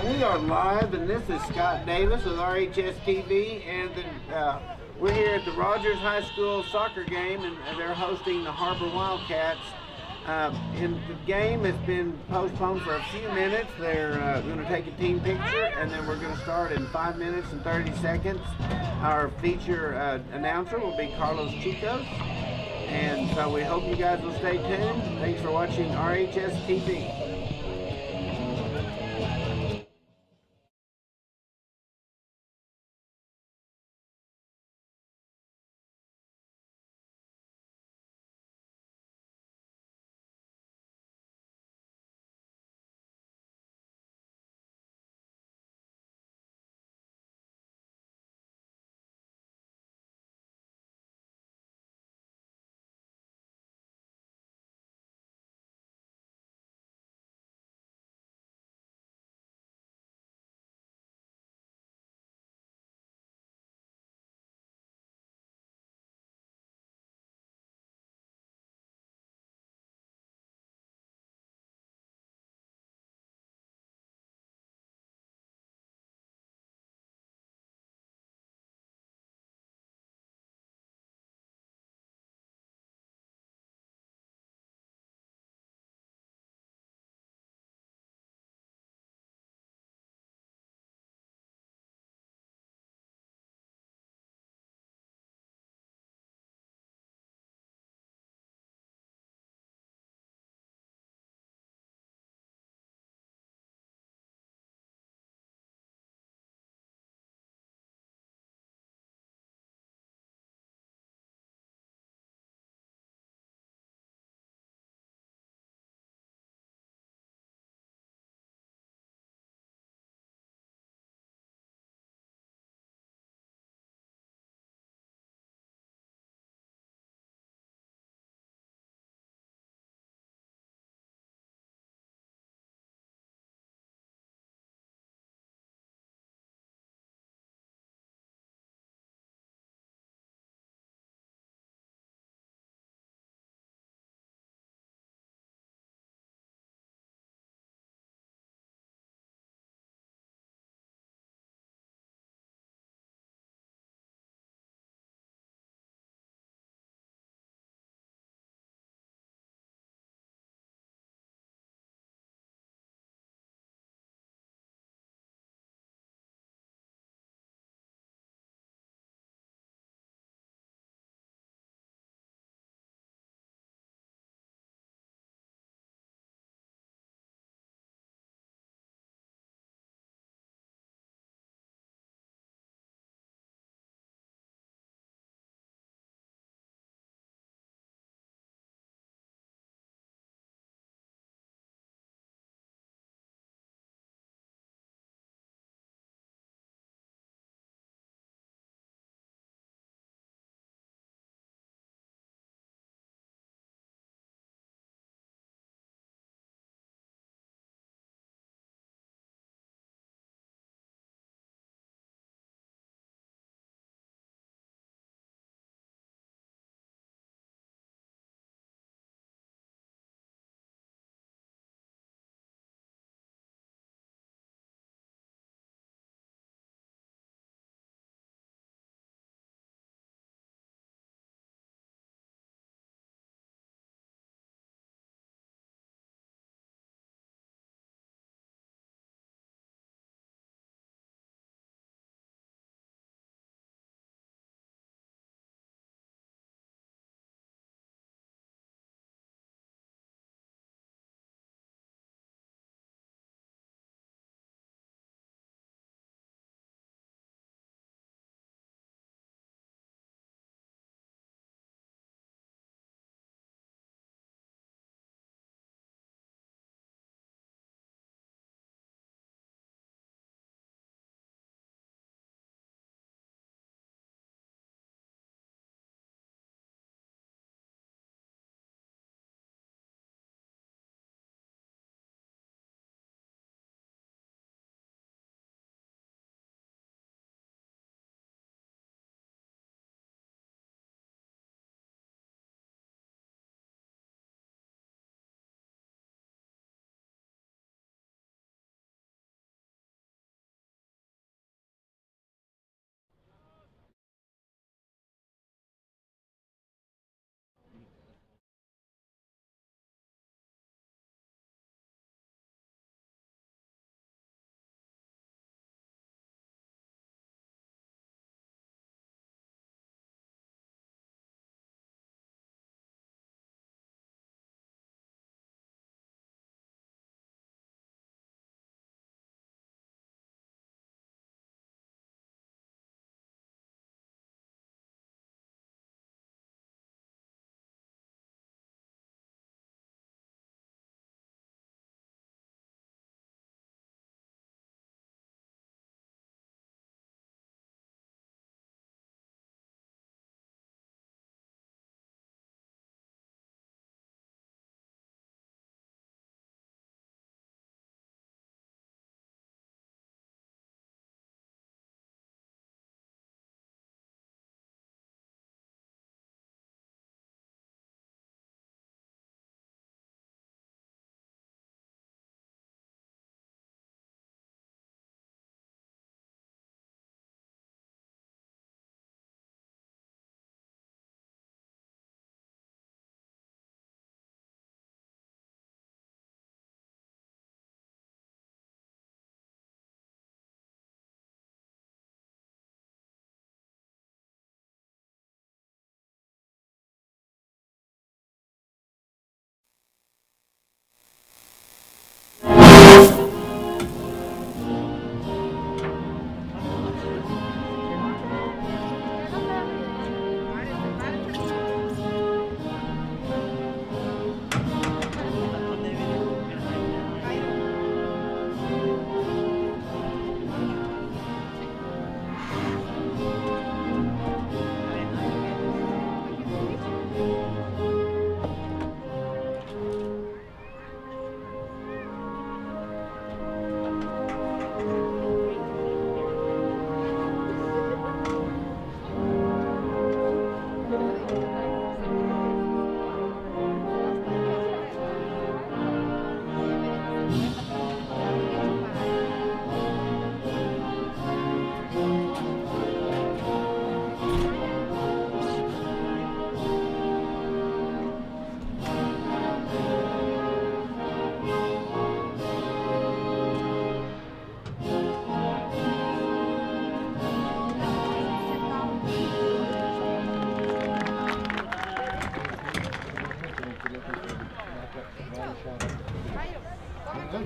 We are live, and this is Scott Davis with RHS TV, and we're here at the Rogers High School soccer game, and they're hosting the Har-Ber Wildcats. And the game has been postponed for a few minutes. They're going to take a team picture, and then we're going to start in 5 minutes and 30 seconds. Our feature announcer will be Carlos Chicos, and so we hope you guys will stay tuned. Thanks for watching RHS TV.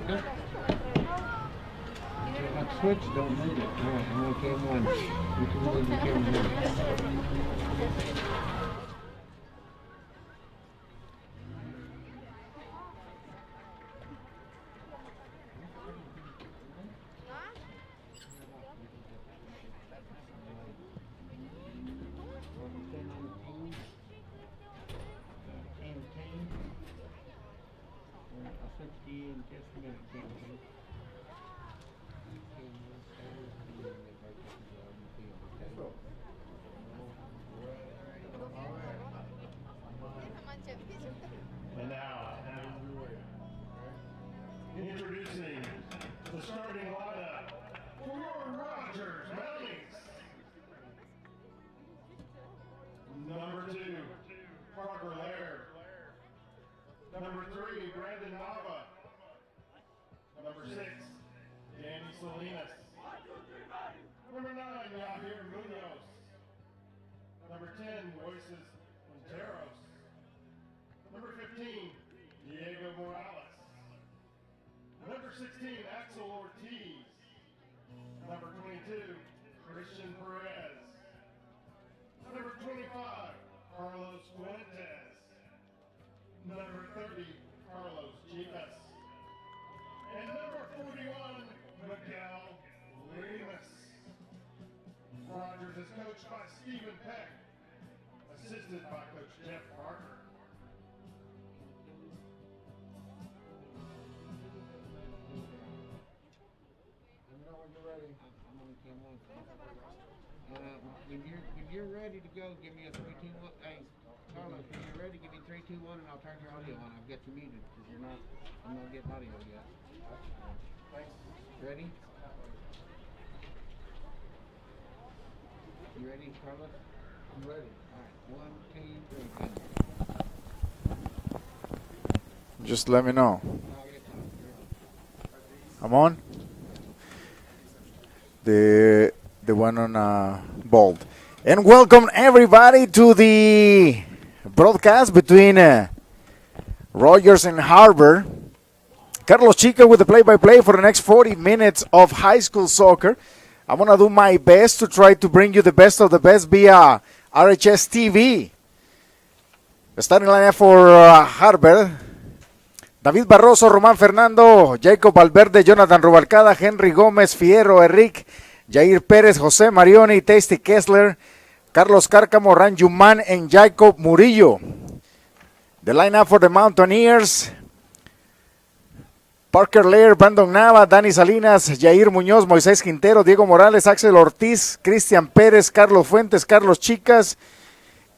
Okay. That switch, don't move it. All right, I'm on cam one. You can move the camera one. And now, introducing the starting lineup for your Rogers Mounties. Number 2, Parker Laird. Number 3, Brandon Nava. Number 6, Danny Salinas. Number 9, Yahir Munoz. Number 10, Moises Monteros. Number 15, Diego Morales. Number 16, Axel Ortiz. Number 22, Christian Perez. Number 25, Carlos Fuentes. Number 30, Carlos Chivas. And number 41, Miguel Lemus. Rogers is coached by Stephen Peck, assisted by Coach Jeff Parker. If you're ready to go, give me a 3, 2, 1. Hey, Carlos, if you're ready, give me 3, 2, 1, and I'll turn your audio on. I'll get you muted because I'm not getting audio yet. Thanks. Ready? You ready, Carlos? I'm ready. All right, 1, 2, 3. Just let me know. I'm on. The one on bold. And welcome everybody to the broadcast between Rogers and Har-Ber. Carlos Chica with the play-by-play for the next 40 minutes of high school soccer. I'm going to do my best to try to bring you the best of the best via RHS TV. The starting lineup for Har-Ber: David Barroso, Román Fernando, Jacob Valverde, Jonathan Rubalcada, Henry Gómez, Fierro, Eric, Jair Pérez, José Marioni, Tasty Kessler, Carlos Cárcamo, Ranjuman, and Jacob Murillo. The lineup for the Mountaineers: Parker Laird, Brandon Nava, Dani Salinas, Jair Muñoz, Moisés Quintero, Diego Morales, Axel Ortiz, Cristian Pérez, Carlos Fuentes, Carlos Chicas,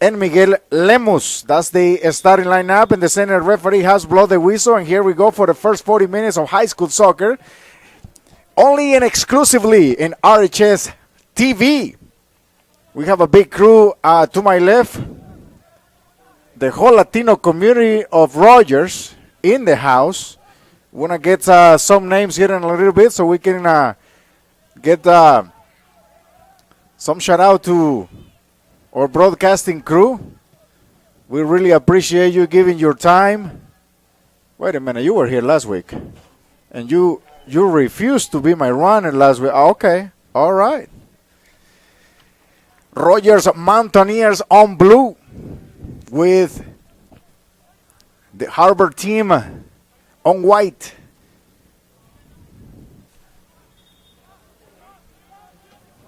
and Miguel Lemus. That's the starting lineup. And the center referee has blown the whistle. And here we go for the first 40 minutes of high school soccer. Only and exclusively in RHS TV. We have a big crew to my left. The whole Latino community of Rogers in the house. We want to get some names here in a little bit so we can get some shout out to our broadcasting crew. We really appreciate you giving your time. Wait a minute, you were here last week. And you refused to be my runner last week. Okay, all right. Rogers Mountaineers on blue with the Har-Ber team on white.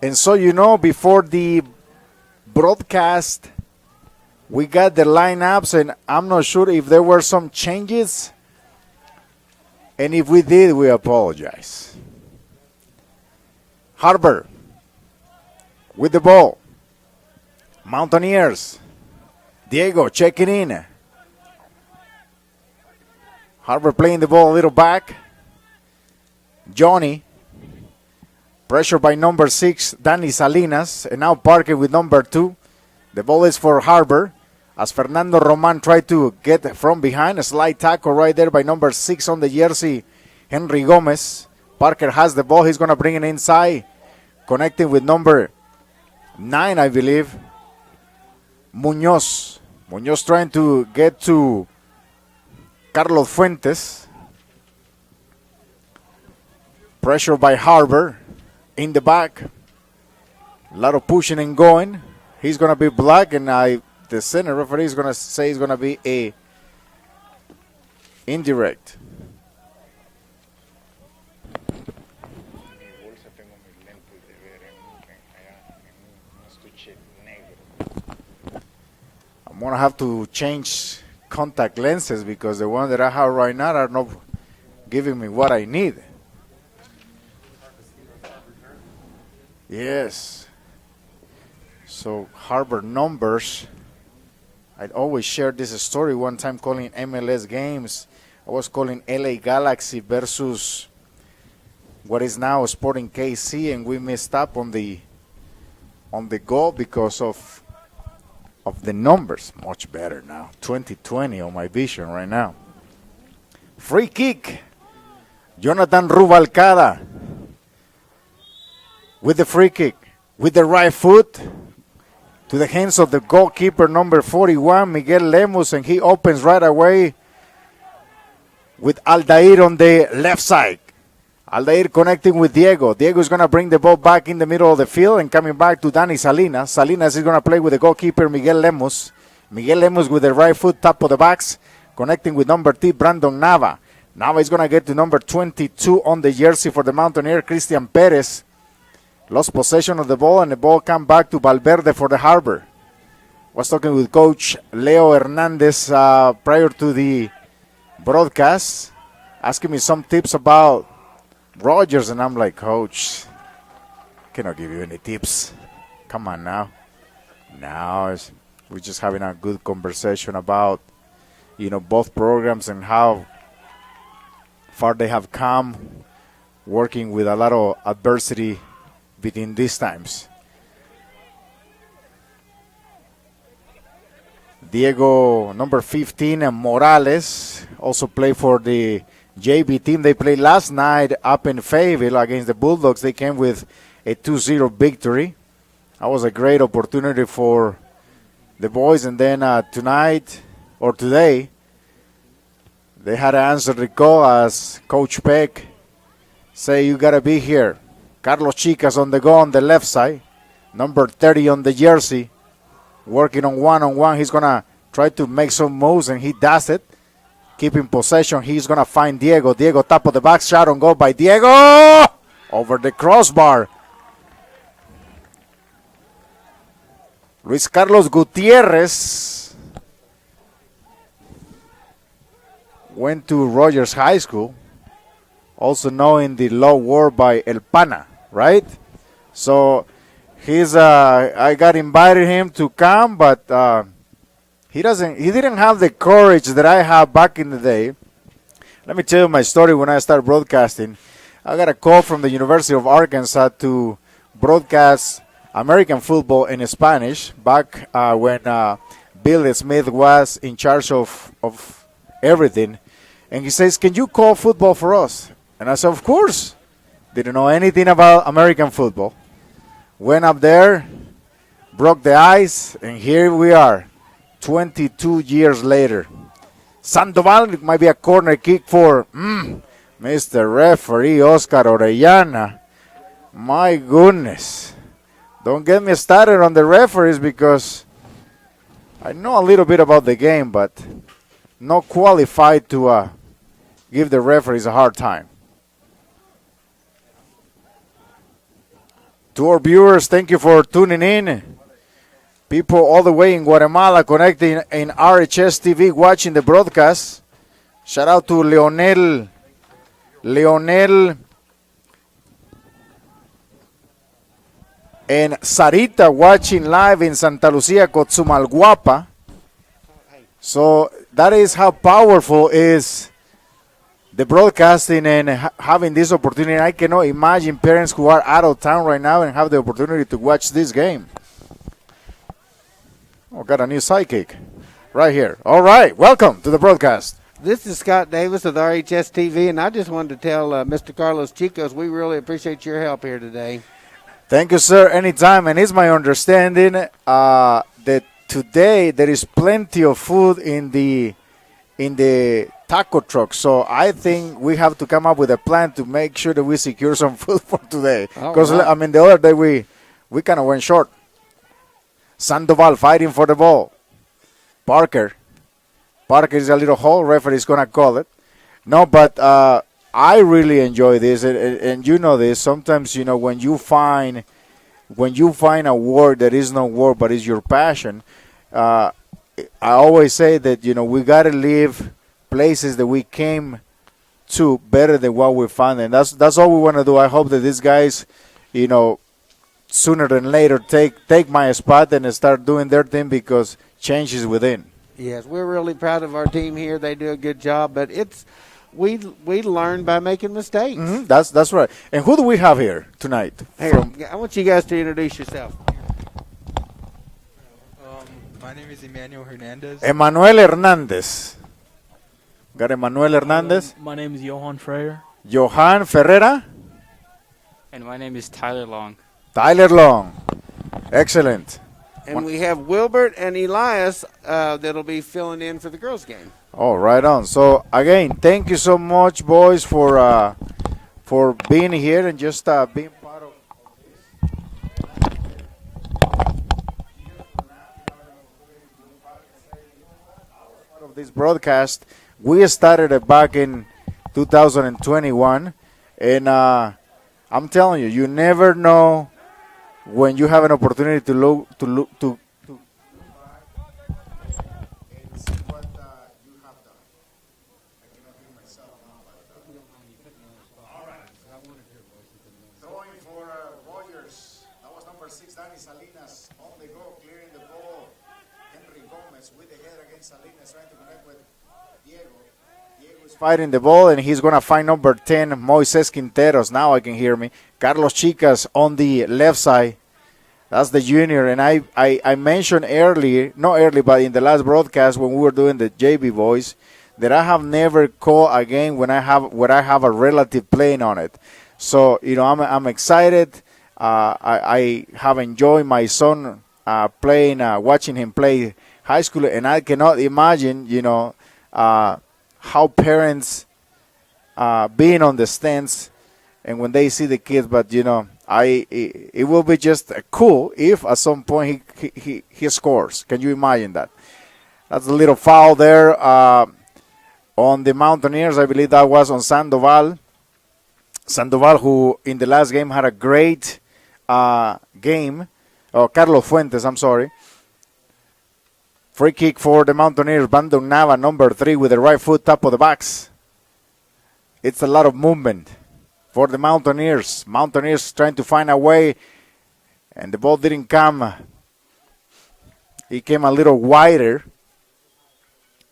And so you know, before the broadcast, we got the lineups, and I'm not sure if there were some changes. And if we did, we apologize. Har-Ber with the ball. Mountaineers. Diego checking in. Har-Ber playing the ball a little back. Johnny. Pressure by number 6, Dani Salinas. And now Parker with number 2. The ball is for Har-Ber. As Fernando Roman tried to get from behind. A slight tackle right there by number 6 on the jersey, Henry Gomez. Parker has the ball. He's going to bring it inside. Connecting with number 9, I believe, Muñoz. Muñoz trying to get to Carlos Fuentes. Pressure by Har-Ber in the back. A lot of pushing and going. He's going to be black, and the center referee is going to say it's going to be a indirect. I'm going to have to change contact lenses because the one that I have right now are not giving me what I need. Yes. So Har-Ber numbers. I'd always share this story one time calling MLS games. I was calling LA Galaxy versus what is now Sporting KC, and we missed up on the goal because of the numbers. Much better now. 2020 on my vision right now. Free kick. Jonathan Rubalcaba with the free kick, with the right foot to the hands of the goalkeeper, number 41, Miguel Lemus, and he opens right away with Aldair on the left side. Aldair connecting with Diego. Diego is going to bring the ball back in the middle of the field and coming back to Danny Salinas. Salinas is going to play with the goalkeeper, Miguel Lemus. Miguel Lemus with the right foot, top of the box, connecting with number 10, Brandon Nava. Nava is going to get to number 22 on the jersey for the Mountaineer, Christian Perez. Lost possession of the ball, and the ball come back to Valverde for the Har-Ber. Was talking with Coach Leo Hernandez prior to the broadcast, asking me some tips about Rogers, and I'm like, Coach, cannot give you any tips. Come on now. Now we're just having a good conversation about, both programs and how far they have come, working with a lot of adversity between these times. Diego, number 15, and Morales also play for the JV team. They played last night up in Fayetteville against the Bulldogs. They came with a 2-0 victory. That was a great opportunity for the boys. And then today, they had to answer the call as Coach Peck say, you got to be here. Carlos Chicas on the go on the left side. Number 30 on the jersey. Working on one-on-one. He's going to try to make some moves, and he does it. Keeping possession. He's going to find Diego. Diego, top of the box. Shot on goal by Diego. Over the crossbar. Luis Carlos Gutierrez went to Rogers High School, also known in the law world by El Pana, right? So I got invited him to come, but he didn't have the courage that I have back in the day. Let me tell you my story. When I started broadcasting, I got a call from the University of Arkansas to broadcast American football in Spanish back when Bill Smith was in charge of everything. And he says, can you call football for us? And I said, of course. Didn't know anything about American football. Went up there, broke the ice, and here we are, 22 years later. Sandoval, it might be a corner kick for Mr. Referee Oscar Orellana. My goodness. Don't get me started on the referees because I know a little bit about the game, but not qualified to give the referees a hard time. To our viewers, thank you for tuning in. People all the way in Guatemala connecting in RHS TV watching the broadcast. Shout out to Leonel and Sarita watching live in Santa Lucia, Cotzumalguapa. So that is how powerful is the broadcasting and having this opportunity. I cannot imagine parents who are out of town right now and have the opportunity to watch this game. Oh, got a new sidekick right here. All right, welcome to the broadcast. This is Scott Davis with RHS TV, and I just wanted to tell Mr. Carlos Chicos we really appreciate your help here today. Thank you, sir. Anytime. And it's my understanding that today there is plenty of food in the taco truck. So I think we have to come up with a plan to make sure that we secure some food for today. Because, right. I mean, the other day we kind of went short. Sandoval fighting for the ball. Parker is a little hole. Referee's going to call it. No, but I really enjoy this. And you know this. Sometimes, when you find a word that is no word but is your passion, I always say that, we got to leave places that we came to better than what we found. And that's all we want to do. I hope that these guys, sooner than later take my spot and start doing their thing, because change is within. Yes, we're really proud of our team here. They do a good job, but we learn by making mistakes. Mm-hmm. That's right. And who do we have here tonight? Here, I want you guys to introduce yourself. My name is Emmanuel Hernandez. Emmanuel Hernandez. Got Emmanuel Hernandez. My name is Johan Freyer. Johan Ferreira. And my name is Tyler Long. Tyler Long. Excellent. And we have Wilbert and Elias that'll be filling in for the girls' game. Oh, right on. So, again, thank you so much, boys, for being here and just being part of this broadcast. We started it back in 2021, and I'm telling you, you never know when you have an opportunity to look and see what you have done. I cannot hear myself now, but all right. Throwing for Rogers. That was number 6, Danny Salinas, on the go, clearing the ball. Henry Gomez with the head against Salinas, trying to connect with Diego. Diego is fighting the ball, and he's going to find number 10, Moises Quinteros. Now I can hear me. Carlos Chicas on the left side. That's the junior. And I mentioned but in the last broadcast when we were doing the JV boys, that I have never called a game when I have a relative playing on it. So, I'm excited. I have enjoyed my son playing, watching him play high school, and I cannot imagine, how parents being on the stands and when they see the kids. But it will be just cool if at some point he scores. Can you imagine that? That's a little foul there on the Mountaineers. I believe that was on Sandoval. Sandoval, who in the last game had a great game. Oh, Carlos Fuentes, I'm sorry. Free kick for the Mountaineers. Brandon Nava, number 3, with the right foot, top of the box. It's a lot of movement for the Mountaineers. Mountaineers trying to find a way, and the ball didn't come. It came a little wider.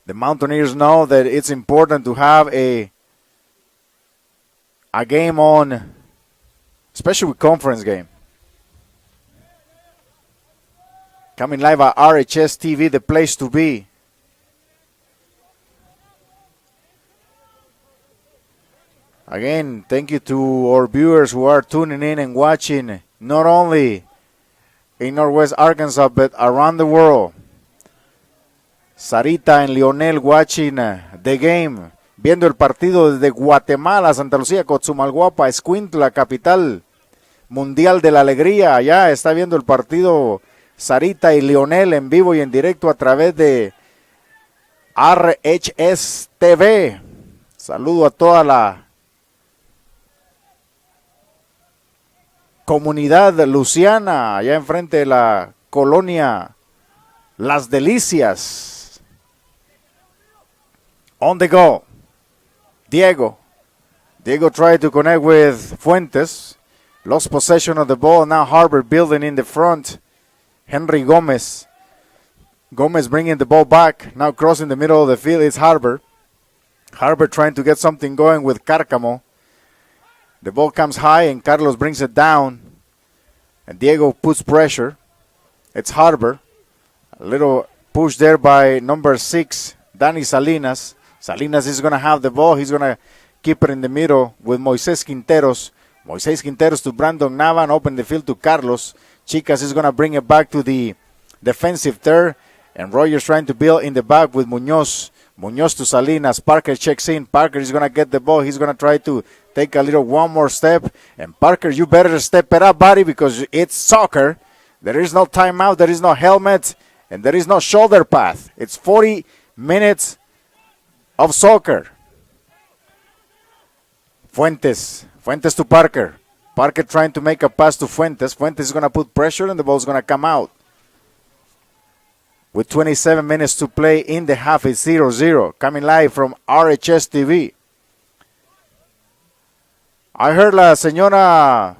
The Mountaineers know that it's important to have a game on, especially with conference game. Coming live at RHS TV, the place to be. Again, thank you to our viewers who are tuning in and watching, not only in Northwest Arkansas, but around the world. Sarita and Lionel watching the game, viendo el partido desde Guatemala, Santa Lucía, Cochumalguapa, Escuintla, capital mundial de la alegría. Allá está viendo el partido Sarita y Lionel en vivo y en directo a través de RHS TV. Saludo a toda la comunidad luciana allá enfrente de la colonia Las Delicias. On the go. Diego tried to connect with Fuentes. Lost possession of the ball. Now Har-Ber building in the front. Henry Gomez. Gomez bringing the ball back. Now crossing the middle of the field is Har-Ber. Har-Ber trying to get something going with Cárcamo. The ball comes high and Carlos brings it down. And Diego puts pressure. It's Har-Ber. A little push there by number 6, Danny Salinas. Salinas is going to have the ball. He's going to keep it in the middle with Moises Quinteros. Moises Quinteros to Brandon Nava and open the field to Carlos. Chicas is going to bring it back to the defensive third. And Rogers trying to build in the back with Munoz. Munoz to Salinas. Parker checks in. Parker is going to get the ball. He's going to try to take a little one more step. And Parker, you better step it up, buddy, because it's soccer. There is no timeout. There is no helmet. And there is no shoulder path. It's 40 minutes of soccer. Fuentes to Parker. Parker trying to make a pass to Fuentes. Fuentes is going to put pressure and the ball is going to come out. With 27 minutes to play in the half, it's 0-0. Coming live from RHS TV. I heard la señora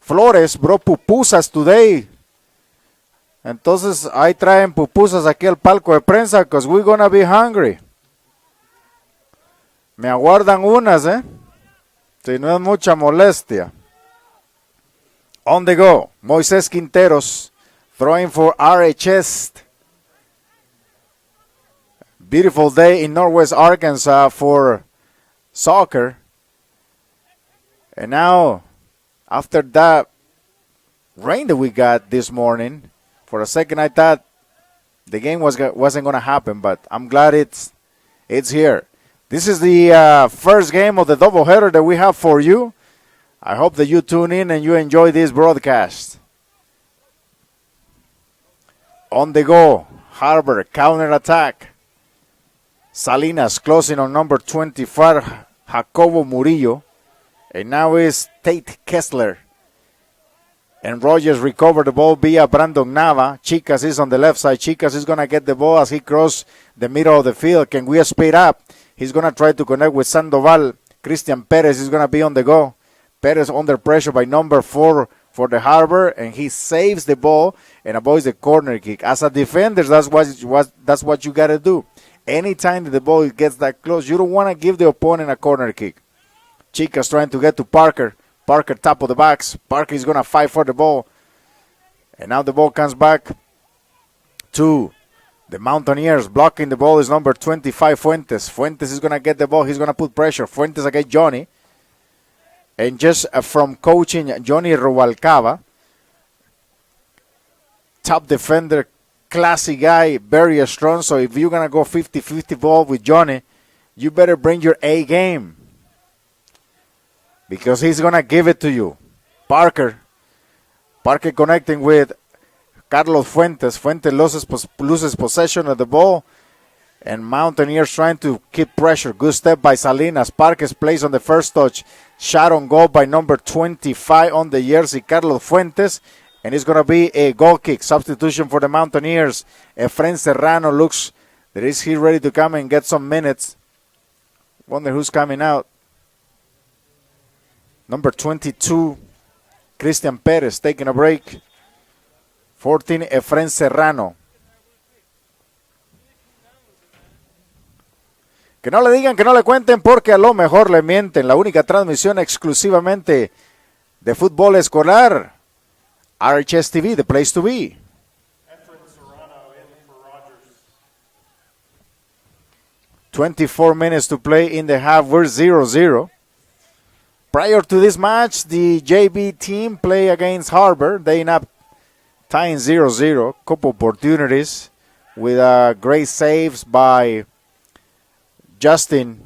Flores brought pupusas today. Entonces, ahí traen pupusas aquí al palco de prensa because we're going to be hungry. Me aguardan unas, si no es mucha molestia. On the go, Moisés Quinteros throwing for RHS. Beautiful day in Northwest Arkansas for soccer. And now, after that rain that we got this morning, for a second I thought the game wasn't going to happen, but I'm glad it's here. This is the first game of the doubleheader that we have for you. I hope that you tune in and you enjoy this broadcast. On the go, Har-Ber counter attack. Salinas closing on number 25, Jacobo Murillo. And now is Tate Kessler. And Rogers recovered the ball via Brandon Nava. Chicas is on the left side. Chicas is going to get the ball as he crosses the middle of the field. Can we speed up? He's going to try to connect with Sandoval. Christian Perez is going to be on the go. Perez under pressure by number 4 for the Har-Ber, and he saves the ball and avoids the corner kick. As a defender, that's what you got to do. Anytime that the ball gets that close, you don't want to give the opponent a corner kick. Chicas trying to get to Parker. Parker top of the box. Parker is going to fight for the ball. And now the ball comes back to the Mountaineers. Blocking the ball is number 25, Fuentes. Fuentes is going to get the ball. He's going to put pressure. Fuentes against Johnny. And just from coaching Johnny Rubalcaba, top defender, classy guy, very strong. So if you're going to go 50-50 ball with Johnny, you better bring your A game, because he's going to give it to you. Parker connecting with Carlos Fuentes. Fuentes loses possession of the ball. And Mountaineers trying to keep pressure. Good step by Salinas. Parker's plays on the first touch. Shot on goal by number 25 on the jersey, Carlos Fuentes. And it's going to be a goal kick. Substitution for the Mountaineers. Efren Serrano looks that is he ready to come and get some minutes. Wonder who's coming out. Number 22, Christian Perez taking a break. 14, Efren Serrano. Que no le digan, que no le cuenten, porque a lo mejor le mienten. La única transmisión exclusivamente de fútbol escolar. RHS TV, the place to be. 24 minutes to play in the half. We're 0-0. Prior to this match, the JV team play against Har-Ber. They end up tying 0-0. Couple opportunities with great saves by Justin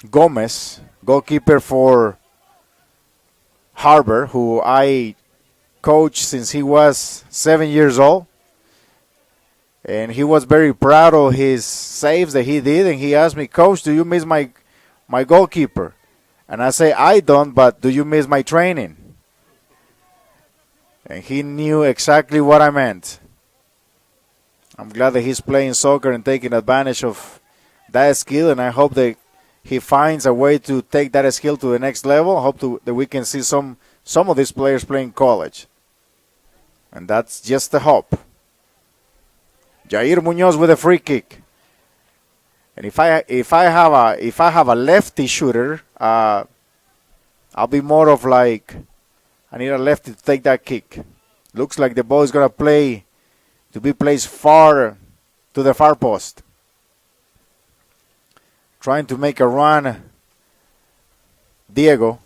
Gomez, goalkeeper for Har-Ber, who I coached since he was 7 years old. And he was very proud of his saves that he did. And he asked me, Coach, do you miss my goalkeeper? And I say, I don't, but do you miss my training? And he knew exactly what I meant. I'm glad that he's playing soccer and taking advantage of that skill, and I hope that he finds a way to take that skill to the next level. I hope that we can see some of these players playing college. And that's just the hope. Jair Munoz with a free kick. And if I have a lefty shooter, I'll be more of like, I need a lefty to take that kick. Looks like the ball is going to be placed far to the far post. Trying to make a run, Diego.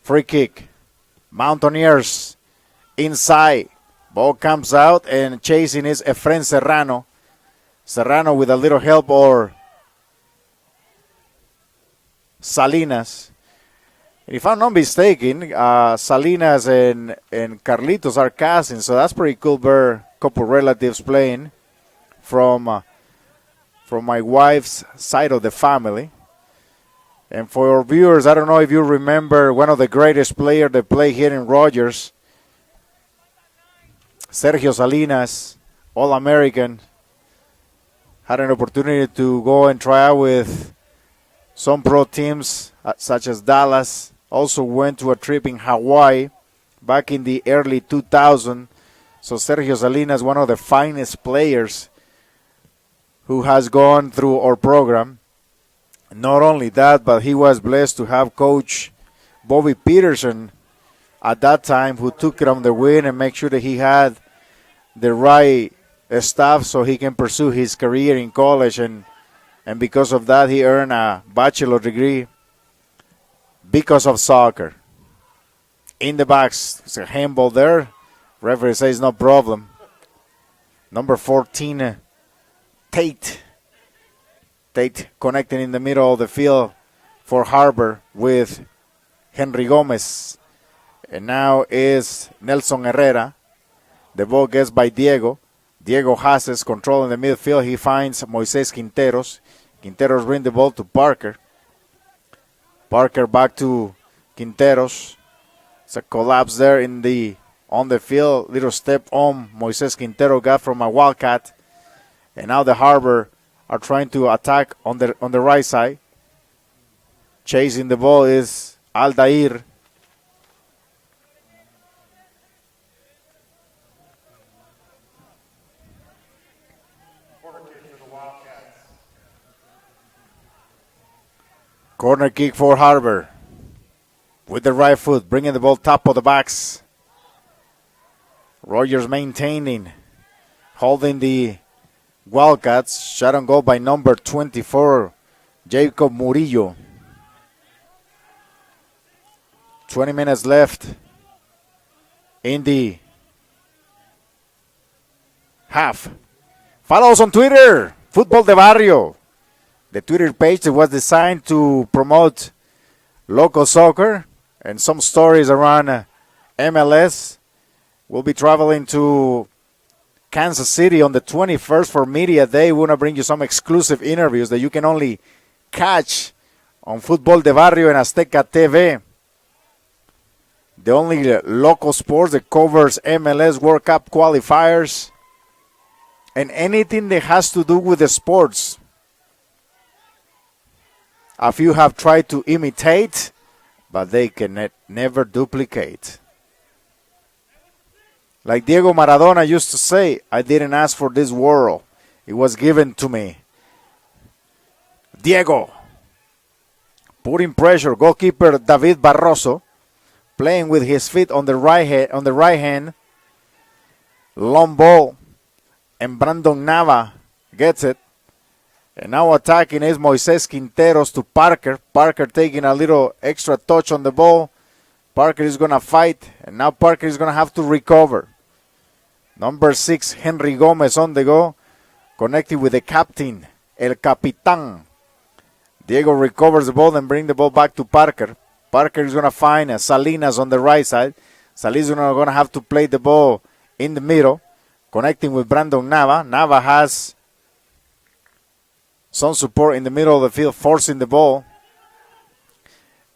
Free kick. Mountaineers inside Ball comes out, and chasing is Efren Serrano. Serrano with a little help, or Salinas. If I'm not mistaken, Salinas and Carlitos are cousins, so that's pretty cool. Bear couple relatives playing from my wife's side of the family. And for our viewers, I don't know if you remember one of the greatest players that played here in Rogers, Sergio Salinas, All-American, had an opportunity to go and try out with some pro teams such as Dallas. Also went to a trip in Hawaii back in the early 2000s. So Sergio Salinas, one of the finest players who has gone through our program. Not only that, but he was blessed to have Coach Bobby Peterson at that time, who took it on the win and make sure that he had the right stuff so he can pursue his career in college. And because of that, he earned a bachelor degree because of soccer. In the box, it's a handball there. Referee says no problem. Number 14, Tate connecting in the middle of the field for Har-Ber with Henry Gomez. And now is Nelson Herrera. The ball gets by Diego. Diego Hases controlling the midfield. He finds Moises Quinteros. Quinteros bring the ball to Parker. Parker back to Quinteros. It's a collapse there on the field. Little step on Moises Quintero got from a Wildcat. And now the Har-Ber are trying to attack on the right side. Chasing the ball is Aldair. Corner kick for Har-Ber. With the right foot, bringing the ball top of the box. Rogers maintaining, holding the Wildcats. Shot on goal by number 24, Jacob Murillo. 20 minutes left in the half. Follow us on Twitter, Fútbol de Barrio. The Twitter page that was designed to promote local soccer and some stories around MLS. We'll be traveling to Kansas City on the 21st for Media Day. We want to bring you some exclusive interviews that you can only catch on Fútbol de Barrio and Azteca TV. The only local sports that covers MLS World Cup qualifiers and anything that has to do with the sports. A few have tried to imitate, but they can never duplicate. Like Diego Maradona used to say, I didn't ask for this world. It was given to me. Diego putting pressure. Goalkeeper David Barroso playing with his feet on the right hand. Long ball. And Brandon Nava gets it. And now attacking is Moises Quinteros to Parker. Parker taking a little extra touch on the ball. Parker is going to fight. And now Parker is going to have to recover. Number 6, Henry Gomez on the go. Connecting with the captain, El Capitán. Diego recovers the ball and brings the ball back to Parker. Parker is going to find Salinas on the right side. Salinas is going to have to play the ball in the middle. Connecting with Brandon Nava. Nava has some support in the middle of the field, forcing the ball.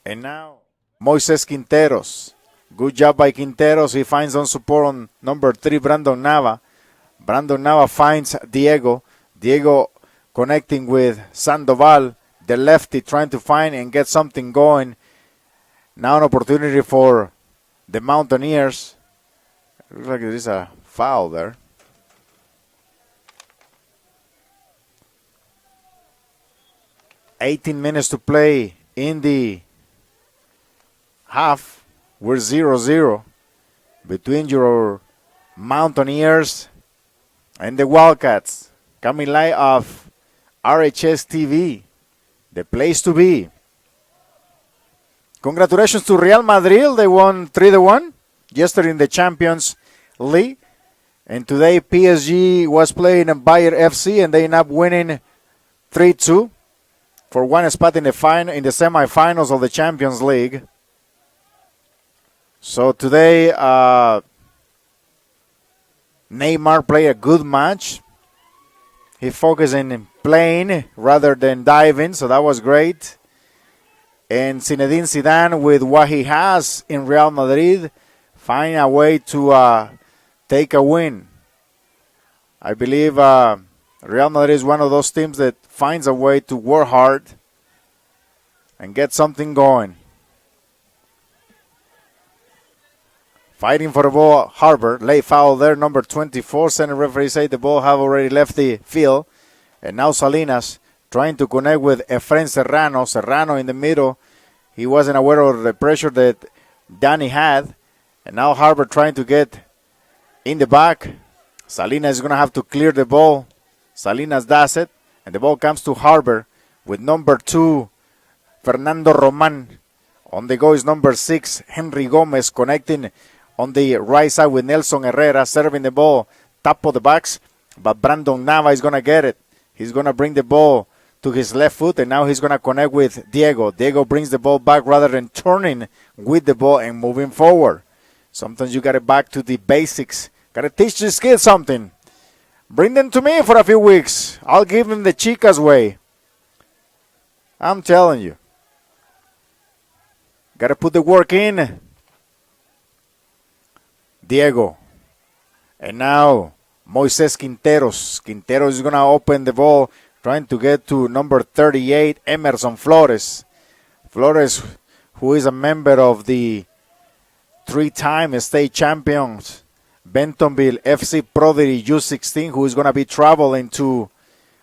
And now Moises Quinteros. Good job by Quinteros. He finds some support on number 3, Brandon Nava. Brandon Nava finds Diego. Diego connecting with Sandoval, the lefty, trying to find and get something going. Now an opportunity for the Mountaineers. Looks like there is a foul there. $18 minutes to play in the half. We're 0-0 between your Mountaineers and the Wildcats. Coming live off RHS TV, the place to be. Congratulations to Real Madrid. They won 3-1 yesterday in the Champions League. And today PSG was playing in Bayer FC and they ended up winning 3-2 for one spot in the semifinals of the Champions League. So today Neymar played a good match. He focused in playing rather than diving, so that was great. And Zinedine Zidane, with what he has in Real Madrid, find a way to take a win. I believe Real Madrid is one of those teams that finds a way to work hard and get something going. Fighting for the ball, Har-Ber, late foul there, number 24. Center referee say the ball have already left the field. And now Salinas trying to connect with Efren Serrano. Serrano in the middle. He wasn't aware of the pressure that Danny had. And now Har-Ber trying to get in the back. Salinas is going to have to clear the ball. Salinas does it. And the ball comes to Har-Ber with number 2, Fernando Roman. On the go is number 6, Henry Gomez, connecting on the right side with Nelson Herrera, serving the ball, top of the box, but Brandon Nava is going to get it. He's going to bring the ball to his left foot, and now he's going to connect with Diego. Diego brings the ball back rather than turning with the ball and moving forward. Sometimes you got to back to the basics. Got to teach these kids something. Bring them to me for a few weeks. I'll give them the Chicas way. I'm telling you. Got to put the work in. Diego. And now Moises Quinteros. Quinteros is going to open the ball, trying to get to number 38, Emerson Flores. Flores, who is a member of the 3-time state champions Bentonville FC Prodigy U16, who is going to be traveling to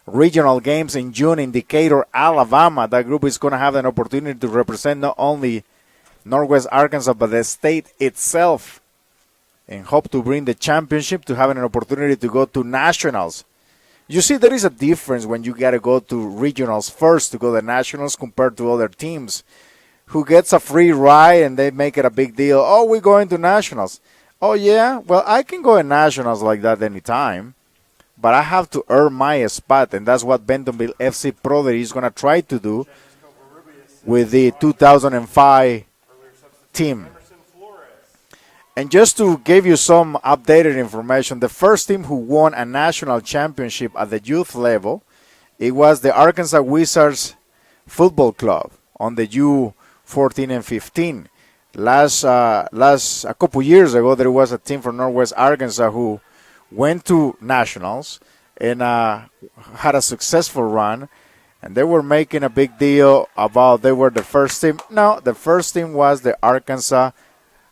regional games in June in Decatur, Alabama. That group is going to have an opportunity to represent not only Northwest Arkansas, but the state itself, and hope to bring the championship to having an opportunity to go to nationals. You see, there is a difference when you got to go to regionals first to go to nationals compared to other teams who gets a free ride and they make it a big deal. Oh, we're going to nationals. Oh, yeah? Well, I can go to nationals like that anytime, but I have to earn my spot, and that's what Bentonville FC Prodigy is going to try to do with the 2005 team. And just to give you some updated information, the first team who won a national championship at the youth level, it was the Arkansas Wizards Football Club on the U14 and 15. A couple years ago, there was a team from Northwest Arkansas who went to nationals and had a successful run, and they were making a big deal about they were the first team. No, the first team was the Arkansas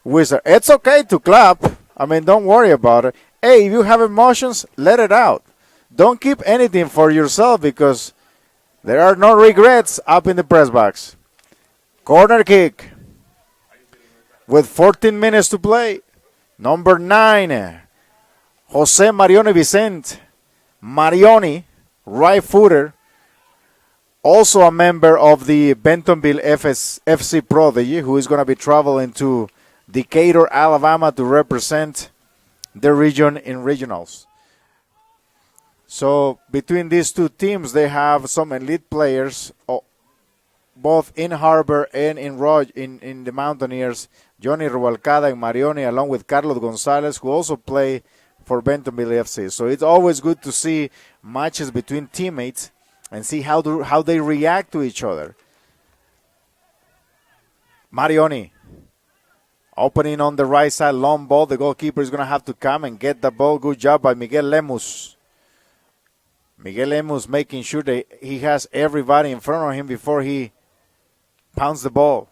Wizard. It's okay to clap. I mean, don't worry about it. Hey, if you have emotions, let it out. Don't keep anything for yourself because there are no regrets up in the press box. Corner kick with 14 minutes to play. Number 9, Jose Marioni Vicente. Marioni, right footer, also a member of the Bentonville FC Prodigy, who is going to be traveling to Decatur, Alabama to represent the region in regionals. So between these two teams, they have some elite players, both in Har-Ber and in the Mountaineers. Johnny Rubalcaba and Marioni, along with Carlos Gonzalez, who also play for Bentonville FC. So it's always good to see matches between teammates and see how they react to each other. Marioni opening on the right side, long ball. The goalkeeper is going to have to come and get the ball. Good job by Miguel Lemus. Miguel Lemus making sure that he has everybody in front of him before he pounds the ball.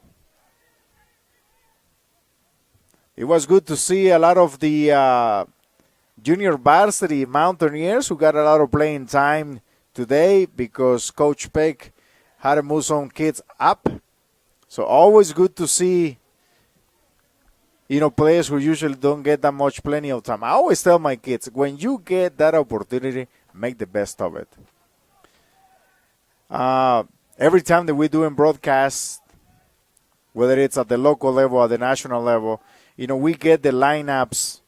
It was good to see a lot of the junior varsity Mountaineers who got a lot of playing time today because Coach Peck had to move some kids up. So always good to see, players who usually don't get that much plenty of time. I always tell my kids, when you get that opportunity, make the best of it. Every time that we're doing broadcasts, whether it's at the local level or the national level, we get the lineups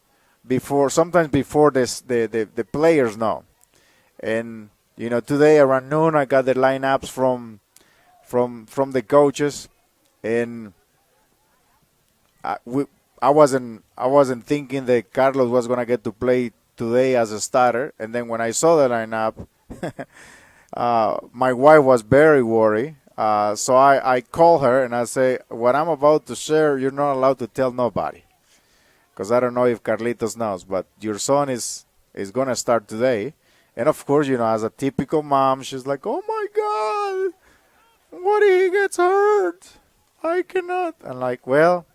sometimes before the players know. And today around noon I got the lineups from the coaches, and I wasn't thinking that Carlos was gonna get to play today as a starter. And then when I saw the lineup, my wife was very worried. So I called her and I say, what I'm about to share, you're not allowed to tell nobody, because I don't know if Carlitos knows, but your son is gonna start today. And of course, as a typical mom, she's like, oh my God, what if he gets hurt? I cannot. I'm like, well,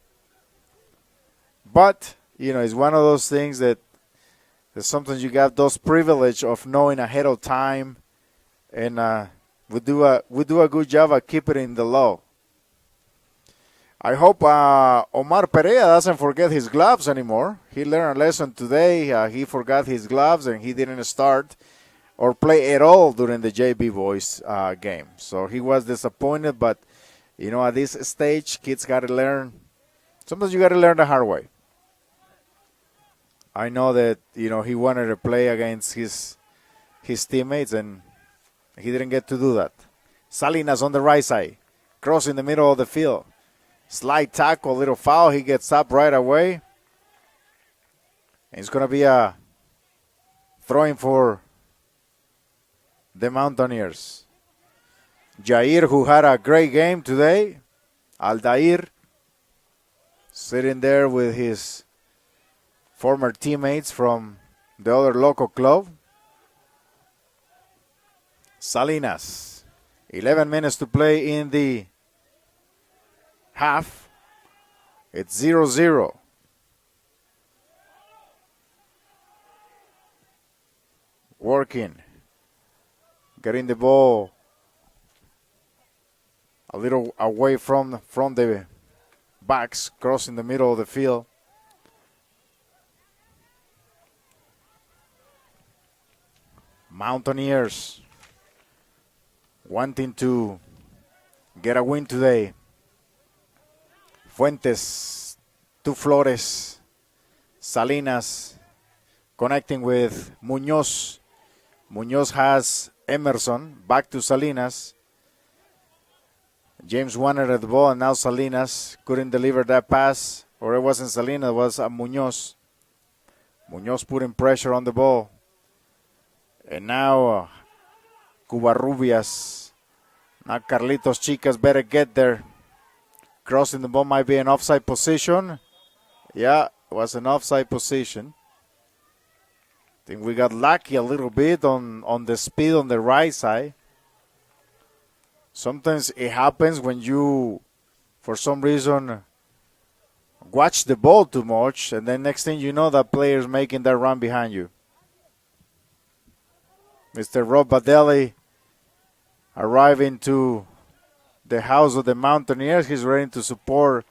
but it's one of those things that sometimes you got those privilege of knowing ahead of time, and we do a good job at keeping it in the low. I hope Omar Perea doesn't forget his gloves anymore. He learned a lesson today. He forgot his gloves and he didn't start or play at all during the JV Boys game. So he was disappointed, but at this stage, kids got to learn. Sometimes you got to learn the hard way. I know that he wanted to play against his teammates, and he didn't get to do that. Salinas on the right side, cross in the middle of the field, slide tackle, little foul. He gets up right away, and it's gonna be a throwing for the Mountaineers. Jair, who had a great game today, Aldair, sitting there with his former teammates from the other local club. Salinas, 11 minutes to play in the half. It's 0-0. Working, getting the ball a little away from the backs, crossing the middle of the field. Mountaineers wanting to get a win today. Fuentes to Flores. Salinas connecting with Muñoz. Muñoz has Emerson. Back to Salinas. James wanted at the ball, and now Salinas couldn't deliver that pass. Or it wasn't Salinas, it was Muñoz. Muñoz putting pressure on the ball. And now Cubarrubias. Now Carlitos Chicas better get there. Crossing the ball might be an offside position. Yeah, it was an offside position. I think we got lucky a little bit on the speed on the right side. Sometimes it happens when you, for some reason, watch the ball too much, and then next thing you know, that player's making that run behind you. Mr. Rob Badelli arriving to the house of the Mountaineers. He's ready to support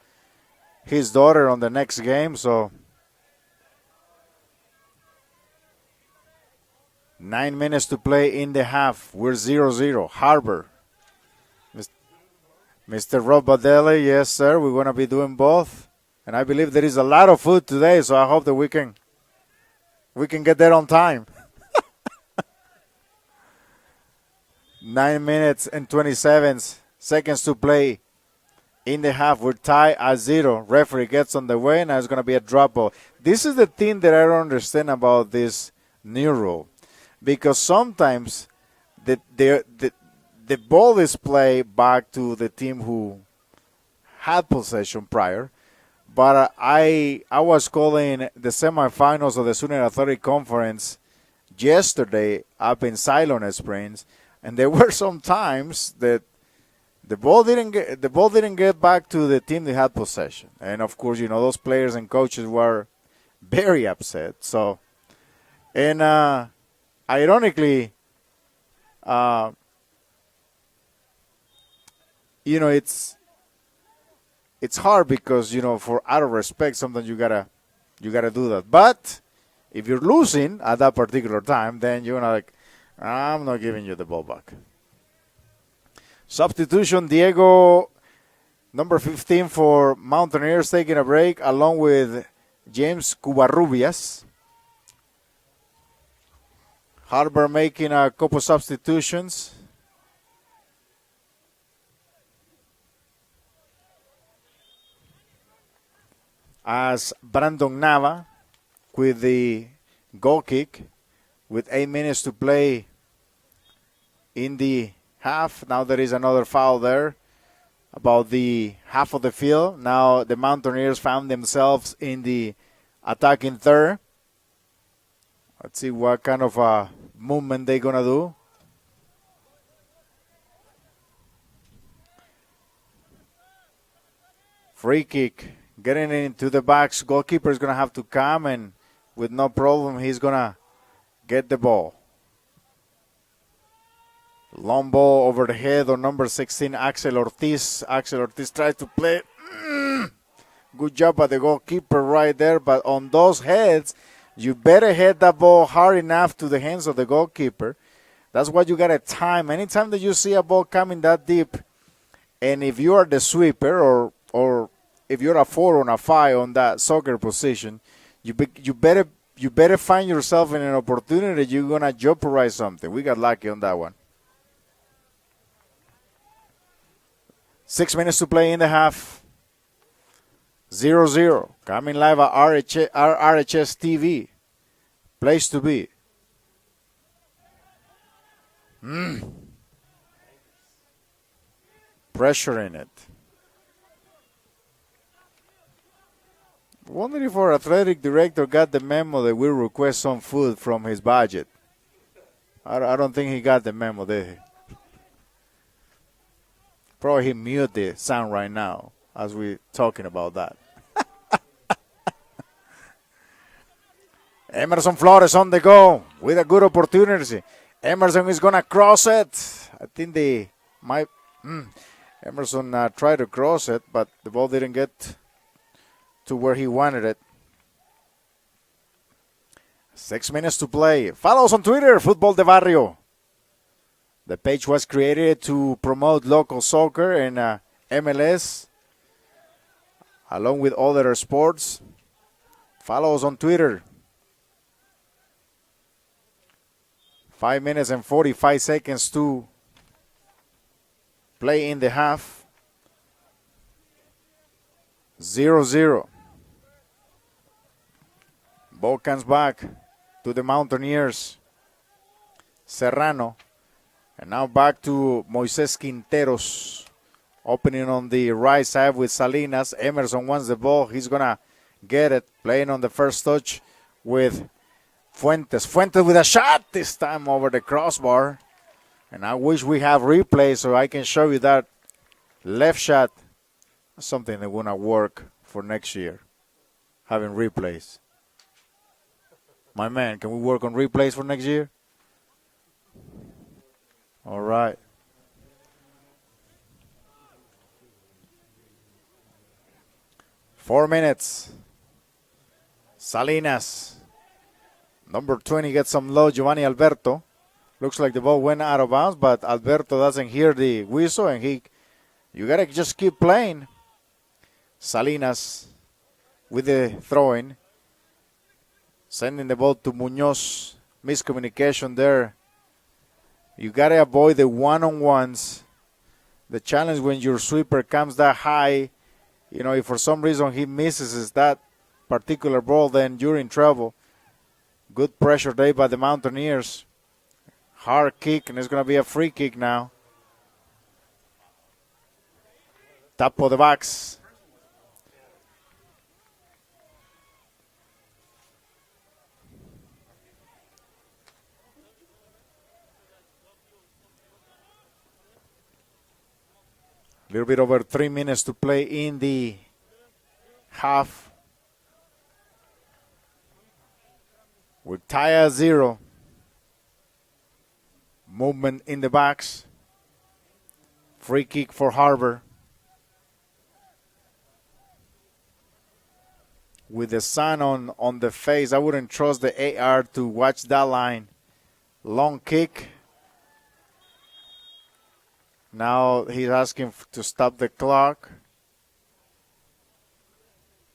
his daughter on the next game. So 9 minutes to play in the half. We're 0-0. Har-Ber. Mr. Rob Badelli, yes, sir. We're going to be doing both. And I believe there is a lot of food today, so I hope that we can get there on time. 9 minutes and 27 seconds to play in the half. We're tied at 0. Referee gets on the way, and it's going to be a drop ball. This is the thing that I don't understand about this new rule, because sometimes the ball is played back to the team who had possession prior. But I was calling the semifinals of the Student Athletic Conference yesterday up in Ceylon Springs, and there were some times that the ball didn't get back to the team that had possession. And of course, those players and coaches were very upset. So, and ironically, it's hard because for out of respect, sometimes you gotta do that. But if you're losing at that particular time, then you're like, I'm not giving you the ball back. Substitution, Diego, number 15 for Mountaineers, taking a break along with James Cubarrubias. Har-Ber making a couple substitutions. As Brandon Nava with the goal kick with 8 minutes to play in the half. Now there is another foul there about the half of the field. Now the Mountaineers found themselves in the attacking third. Let's see what kind of a movement they're going to do. Free kick. Getting into the box. Goalkeeper is going to have to come, and with no problem, he's going to get the ball. Long ball over the head on number 16, Axel Ortiz. Axel Ortiz tries to play. Good job by the goalkeeper right there, but on those heads, you better hit that ball hard enough to the hands of the goalkeeper. That's what you got to time. Anytime that you see a ball coming that deep, and if you are the sweeper or if you're a 4 or a 5 on that soccer position, you better find yourself in an opportunity. You're going to jeopardize something. We got lucky on that one. 6 minutes to play in the half. 0-0. Coming live at RHS TV. Place to be. Pressure in it. Wonder if our athletic director got the memo that we request some food from his budget. I don't think he got the memo, did he? Probably he mute the sound right now as we're talking about that. Emerson Flores on the go with a good opportunity. Emerson is going to cross it. I think they might. Emerson tried to cross it, but the ball didn't get to where he wanted it. 6 minutes to play. Follow us on Twitter, Fútbol de Barrio. The page was created to promote local soccer and MLS, along with other sports. Follow us on Twitter. 5 minutes and 45 seconds to play in the half. 0-0. Ball comes back to the Mountaineers. Serrano. And now back to Moises Quinteros. Opening on the right side with Salinas. Emerson wants the ball. He's going to get it. Playing on the first touch with Fuentes. Fuentes with a shot this time over the crossbar. And I wish we have replay so I can show you that left shot. Something that will not work for next year. Having replays. My man, can we work on replays for next year? All right. Four minutes. Salinas. Number 20 gets some low. Giovanni Alberto. Looks like the ball went out of bounds, but Alberto doesn't hear the whistle, and you got to just keep playing. Salinas with the throw-in. Sending the ball to Munoz. Miscommunication there. You got to avoid the one-on-ones. The challenge when your sweeper comes that high, if for some reason he misses that particular ball, then you're in trouble. Good pressure there by the Mountaineers. Hard kick, and it's going to be a free kick now. Top of the box. A little bit over 3 minutes to play in the half. We're tied at 0. Movement in the box. Free kick for Har-Ber. With the sun on the face, I wouldn't trust the AR to watch that line. Long kick. Now he's asking to stop the clock.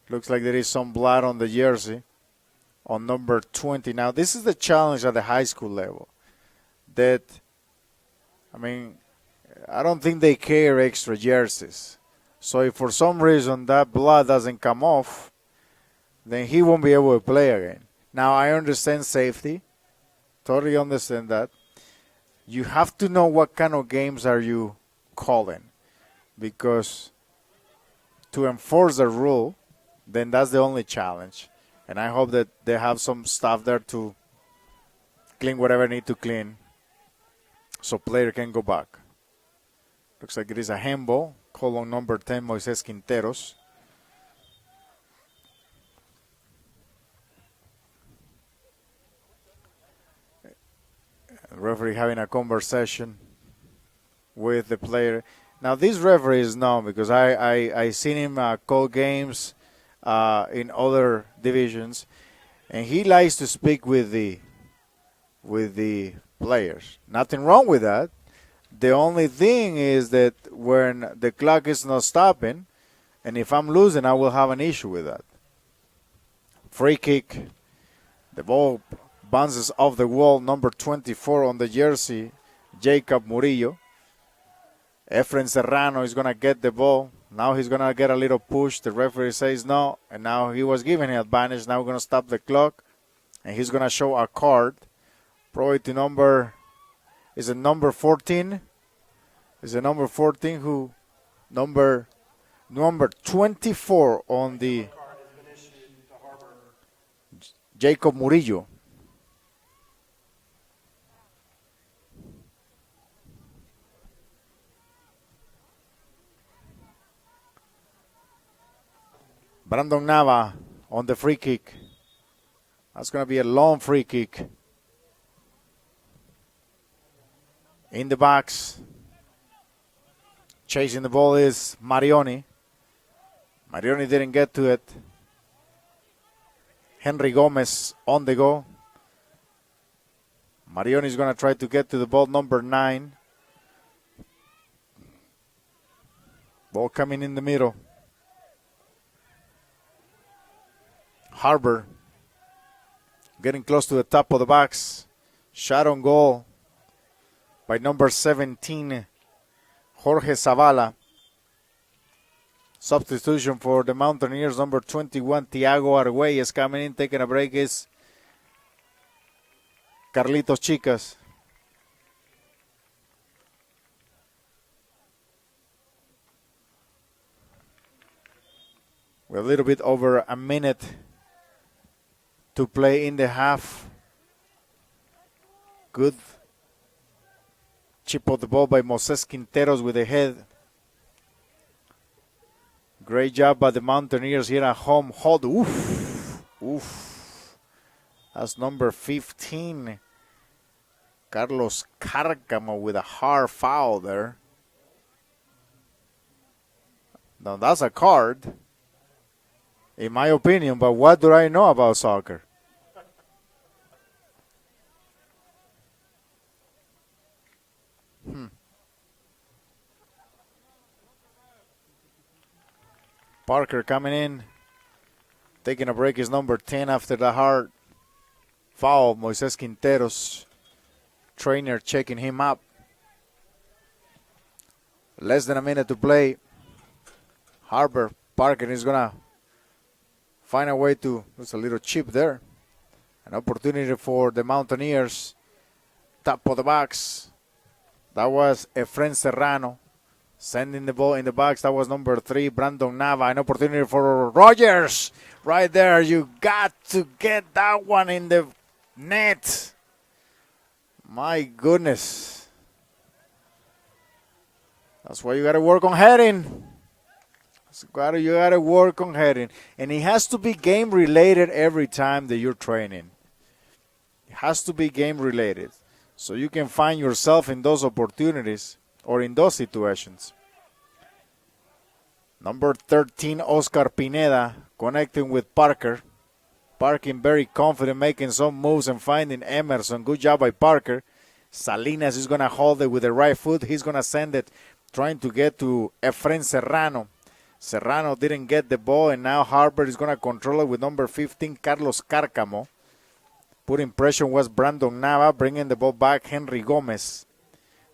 Looks like there is some blood on the jersey. on number 20. Now, this is the challenge at the high school level. That, I mean, I don't think they carry extra jerseys. So if for some reason that blood doesn't come off, then he won't be able to play again. Now, I understand safety. Totally understand that. You have to know what kind of games are you calling. Because to enforce the rule, then that's the only challenge. And I hope that they have some staff there to clean whatever need to clean so player can go back. Looks like it is a handball. Call on number 10, Moises Quinteros. The referee having a conversation with the player. Now, this referee is known because I seen him call games in other divisions, and he likes to speak with the players. Nothing wrong with that. The only thing is that when the clock is not stopping, and if I'm losing, I will have an issue with that. Free kick. The ball bounces off the wall. Number 24 on the jersey, Jacob Murillo. Efren Serrano is going to get the ball. Now he's going to get a little push. The referee says no, and now he was given an advantage. Now we're going to stop the clock, and he's going to show a card. Probably to number 14? Is it number 14 who? Number 24 on the Jacob Murillo. Brandon Nava on the free kick. That's going to be a long free kick. In the box. Chasing the ball is Marioni. Marioni didn't get to it. Henry Gomez on the go. Marioni is going to try to get to the ball, number 9. Ball coming in the middle. Har-Ber getting close to the top of the box. Shot on goal by number 17, Jorge Zavala. Substitution for the Mountaineers, number 21, Tiago Arguelles coming in, taking a break is Carlitos Chicas. We're a little bit over a minute to play in the half. Good chip of the ball by Moises Quinteros with the head. Great job by the Mountaineers here at home. Hold. Oof. Oof. That's number 15. Carlos Cárcamo with a hard foul there. Now that's a card, in my opinion, but what do I know about soccer? Parker coming in, taking a break is number 10 after the hard foul. Moises Quinteros, trainer checking him up. Less than a minute to play. Har-Ber, Parker is going to find a way to, there's a little chip there. An opportunity for the Mountaineers. Top of the box. That was Efren Serrano. Sending the ball in the box. That was number 3, Brandon Nava. An opportunity for Rogers. Right there. You got to get that one in the net. My goodness. That's why you got to work on heading. You got to work on heading. And it has to be game related every time that you're training. It has to be game related. So you can find yourself in those opportunities or in those situations. Number 13, Oscar Pineda, connecting with Parker. Parker very confident, making some moves and finding Emerson. Good job by Parker. Salinas is going to hold it with the right foot. He's going to send it, trying to get to Efren Serrano. Serrano didn't get the ball, and now Har-Ber is going to control it with number 15, Carlos Cárcamo. Putting pressure was Brandon Nava, bringing the ball back, Henry Gomez.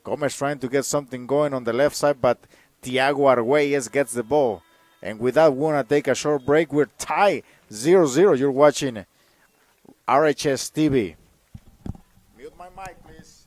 Gomez trying to get something going on the left side, but Tiago Arguelles gets the ball. And with that, we want to take a short break. We're tied 0-0. You're watching RHS TV. Mute my mic, please.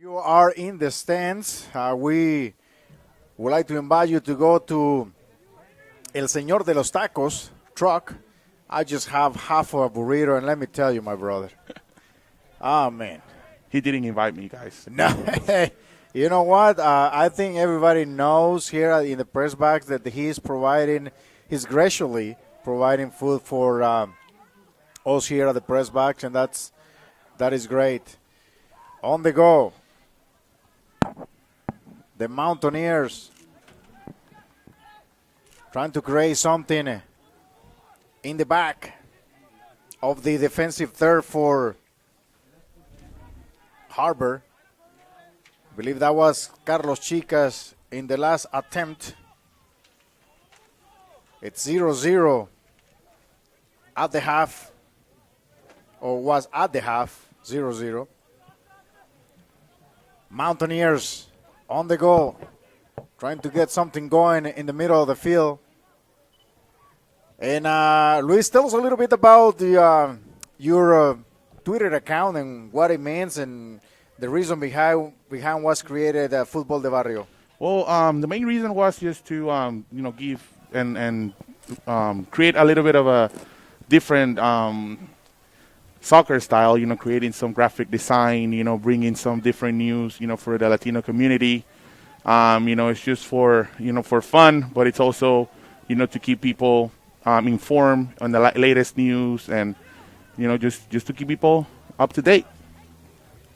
You are in the stands. We would like to invite you to go to El Señor de los Tacos truck. I just have half of a burrito, and let me tell you, my brother. Oh, man. He didn't invite me, guys. No, you know what? I think everybody knows here in the press box that he's graciously providing food for us here at the press box, and that is great. On the go, the Mountaineers trying to create something in the back of the defensive third for Har-Ber. I believe that was Carlos Chicas in the last attempt. It's 0-0 at the half, or was at the half, 0-0. Mountaineers on the go, trying to get something going in the middle of the field. And Luis, tell us a little bit about your Twitter account and what it means and the reason behind what's created Fútbol de Barrio. Well, the main reason was just to give and create a little bit of a different soccer style. Creating some graphic design. Bringing some different news. For the Latino community. It's just for fun, but it's also to keep people informed on the latest news and just to keep people up to date.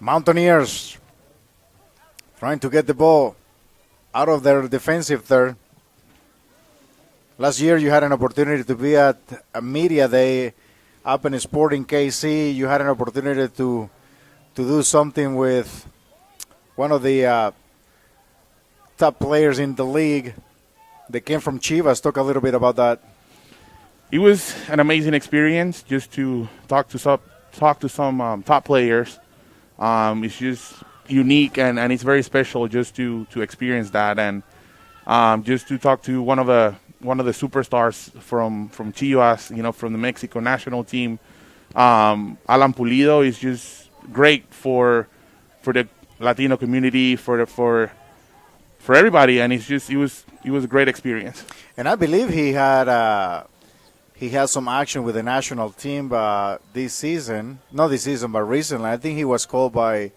Mountaineers trying to get the ball out of their defensive third. Last year you had an opportunity to be at a media day up in Sporting KC. You had an opportunity to do something with one of the top players in the league. They came from Chivas. Talk a little bit about that. It was an amazing experience just to talk to some top players. It's just unique and it's very special just to experience that and just to talk to one of the superstars from Chivas, from the Mexico national team. Alan Pulido is just great for the Latino community, for everybody, and it was a great experience. And I believe he had some action with the national team this season. Not this season, but recently. I think he was called by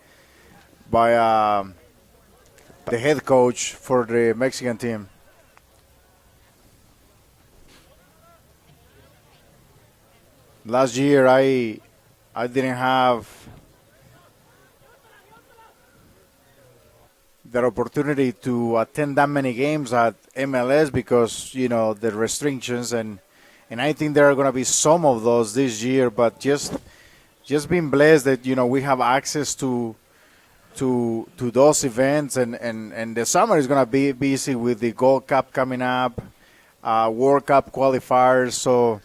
the head coach for the Mexican team. Last year, I didn't have the opportunity to attend that many games at MLS because, the restrictions and I think there are going to be some of those this year, but just being blessed that, we have access to those events and the summer is going to be busy with the Gold Cup coming up, World Cup qualifiers. So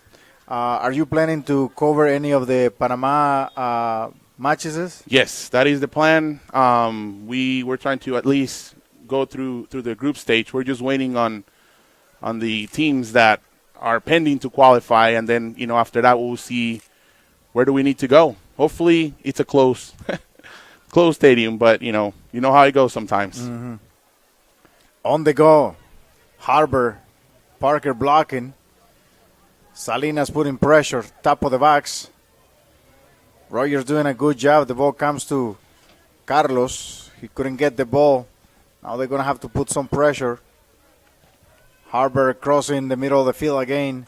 are you planning to cover any of the Panama matches? Yes, that is the plan. We were trying to at least go through the group stage. We're just waiting on the teams that are pending to qualify, and then after that we'll see where do we need to go. Hopefully it's a close stadium, but you know how it goes sometimes. Mm-hmm. On the go, Har-Ber, Parker blocking, Salinas putting pressure, top of the box. Rogers doing a good job. The ball comes to Carlos. He couldn't get the ball. Now they're going to have to put some pressure. Har-Ber crossing the middle of the field again.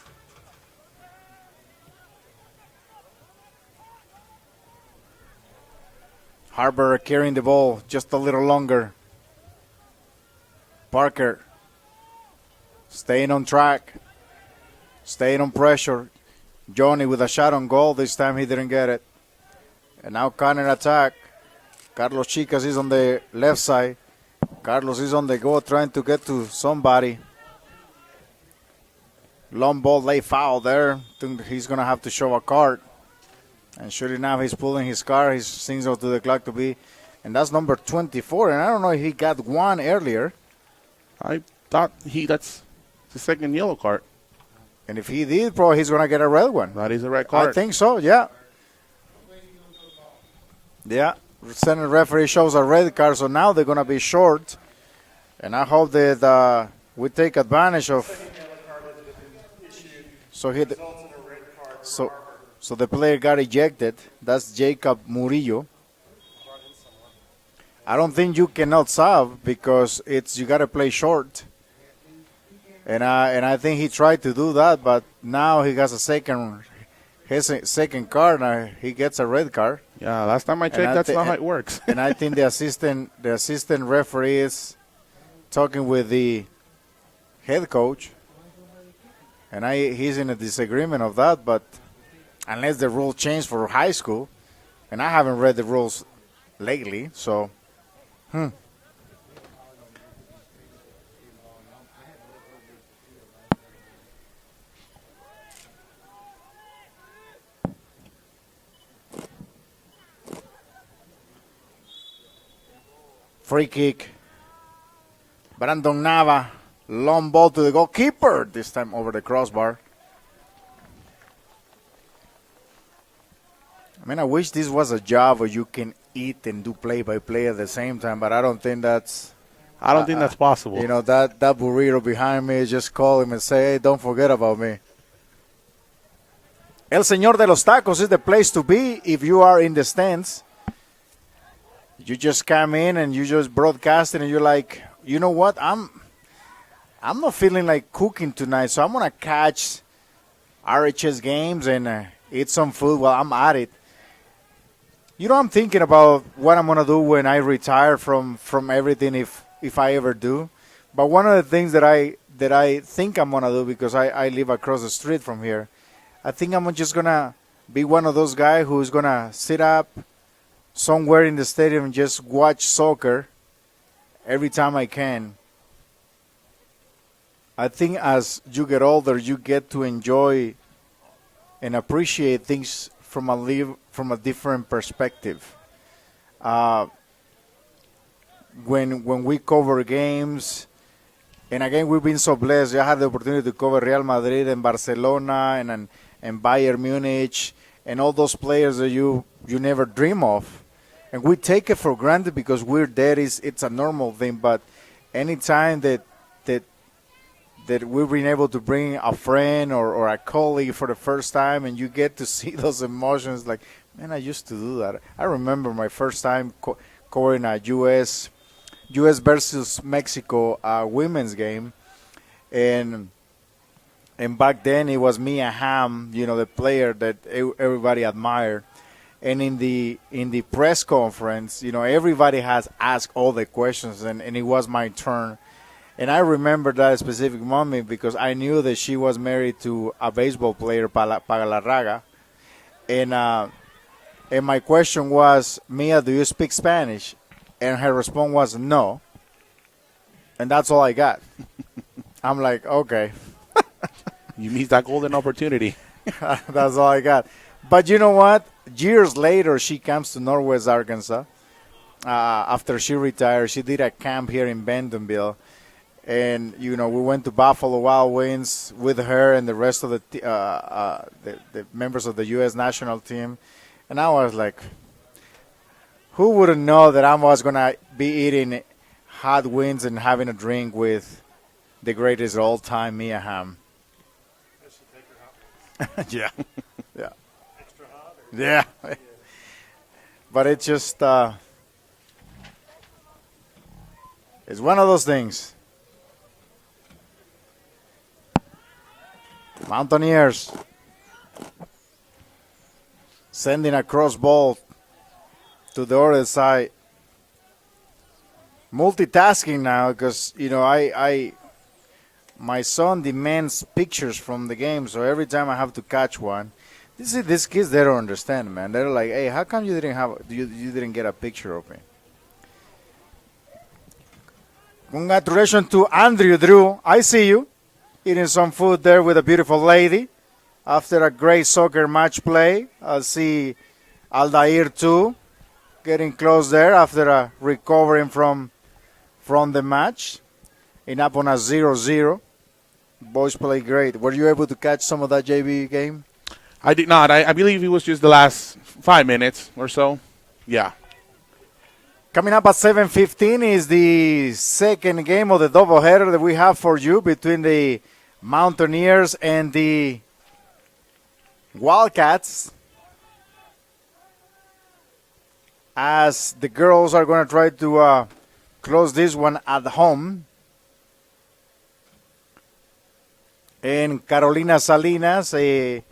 Har-Ber carrying the ball just a little longer. Parker staying on track, staying on pressure. Johnny with a shot on goal. This time he didn't get it. And now counter attack. Carlos Chicas is on the left side. Carlos is on the go trying to get to somebody. Long ball late foul there. Think he's going to have to show a card. And sure enough, he's pulling his card. He signals to the clock to be. And that's number 24. And I don't know if he got one earlier. I thought that's the second yellow card. And if he did, probably he's going to get a red one. That is a red card. I think so, yeah. Yeah. center referee shows a red card, so now they're gonna be short. And I hope that we take advantage of. So the player got ejected. That's Jacob Murillo. I don't think you cannot sub because you got to play short. And I think he tried to do that, but now he has a second card and he gets a red card. Yeah, last time I checked, that's not how it works. And I think the assistant referee is talking with the head coach, and he's in a disagreement of that. But unless the rule changed for high school, and I haven't read the rules lately, so. Free kick. Brandon Nava, long ball to the goalkeeper, this time over the crossbar. I mean, I wish this was a job where you can eat and do play-by-play at the same time, but I don't think that's possible. You know, that burrito behind me, just call him and say, hey, don't forget about me. El Señor de los Tacos is the place to be if you are in the stands. You just come in and you just broadcast it and you're like, you know what, I'm not feeling like cooking tonight, so I'm going to catch RHS games and eat some food while I'm at it. You know, I'm thinking about what I'm going to do when I retire from everything if I ever do. But one of the things that I think I'm going to do, because I live across the street from here, I think I'm just going to be one of those guys who's going to sit up somewhere in the stadium and just watch soccer every time I can. I think as you get older, you get to enjoy and appreciate things from a different perspective. When we cover games, and again, we've been so blessed. I had the opportunity to cover Real Madrid and Barcelona and Bayern Munich and all those players that you never dream of. And we take it for granted because we're there. It's a normal thing. But anytime that we've been able to bring a friend or a colleague for the first time, and you get to see those emotions, like, man, I used to do that. I remember my first time covering a U.S. versus Mexico women's game, and back then it was Mia Hamm, the player that everybody admired. And in the press conference, everybody has asked all the questions, and it was my turn. And I remember that specific moment because I knew that she was married to a baseball player, Pagalarraga. And my question was, Mia, do you speak Spanish? And her response was no. And that's all I got. I'm like, okay. You missed that golden opportunity. That's all I got. But you know what? Years later, she comes to Northwest Arkansas. After she retired, she did a camp here in Bentonville. And, we went to Buffalo Wild Wings with her and the rest of the members of the U.S. national team. And I was like, who wouldn't know that I was going to be eating hot wings and having a drink with the greatest of all time, Mia Hamm. Yeah. Yeah. Extra hot? Yeah. But it's just, it's one of those things. Mountaineers sending a cross ball to the other side. Multitasking now because, my son demands pictures from the game, so every time I have to catch one. These kids, they don't understand, man. They're like, hey, how come you didn't get a picture of me? Congratulations to Andrew Drew. I see you eating some food there with a beautiful lady after a great soccer match play. I see Aldair too, getting close there after recovering from the match. In up on a 0-0. Boys play great. Were you able to catch some of that JV game? I did not. I believe it was just the last 5 minutes or so. Yeah. Coming up at 7:15 is the second game of the doubleheader that we have for you between the Mountaineers and the Wildcats. As the girls are going to try to close this one at home. And Carolina Salinas, a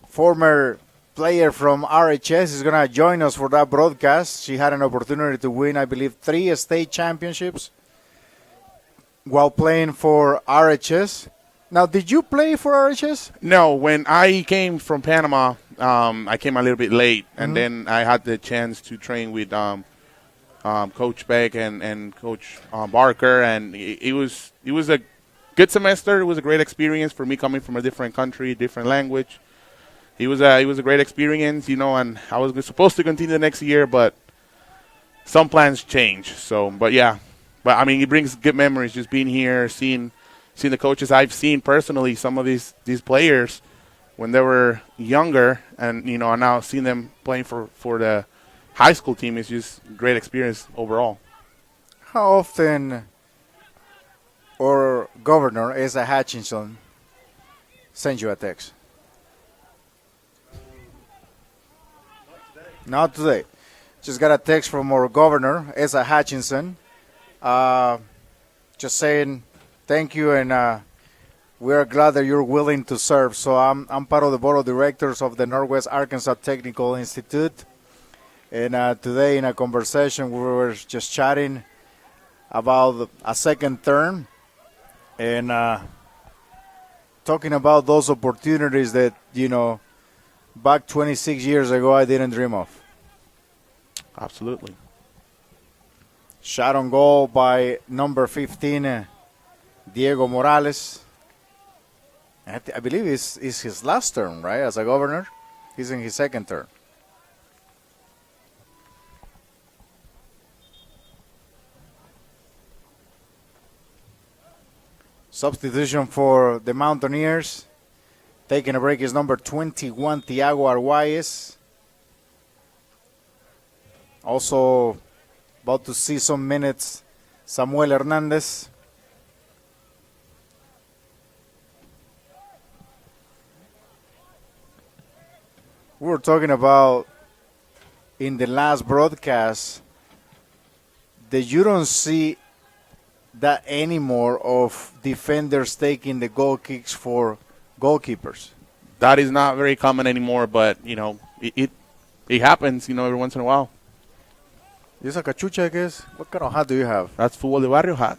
former player from RHS, is going to join us for that broadcast. She had an opportunity to win, I believe, 3 state championships while playing for RHS. Now, did you play for RHS? No, when I came from Panama, I came a little bit late, and then I had the chance to train with Coach Beck and Coach Barker, and it was a good semester. It was a great experience for me coming from a different country, different language. It was a great experience, and I was supposed to continue the next year, but some plans change. So, but I mean, it brings good memories just being here, seeing the coaches. I've seen personally some of these players when they were younger, and now seeing them playing for the high school team is just a great experience overall. How often our governor, Asa Hutchinson, sends you a text? Not today. Just got a text from our governor, Asa Hutchinson, just saying thank you, and we are glad that you're willing to serve. So I'm part of the board of directors of the Northwest Arkansas Technical Institute. And today in a conversation, we were just chatting about a second term and talking about those opportunities that, back 26 years ago I didn't dream of. Absolutely. Shot on goal by number 15, Diego Morales. I believe it's his last term, right, as a governor. He's in his second term. Substitution for the Mountaineers. Taking a break is number 21, Tiago Arguelles. Also about to see some minutes, Samuel Hernandez. We were talking about in the last broadcast that you don't see that anymore of defenders taking the goal kicks for goalkeepers. That is not very common anymore, but it happens every once in a while. ¿Y esa cachucha qué es? What kind of hat do you have? That's Fútbol de Barrio hat.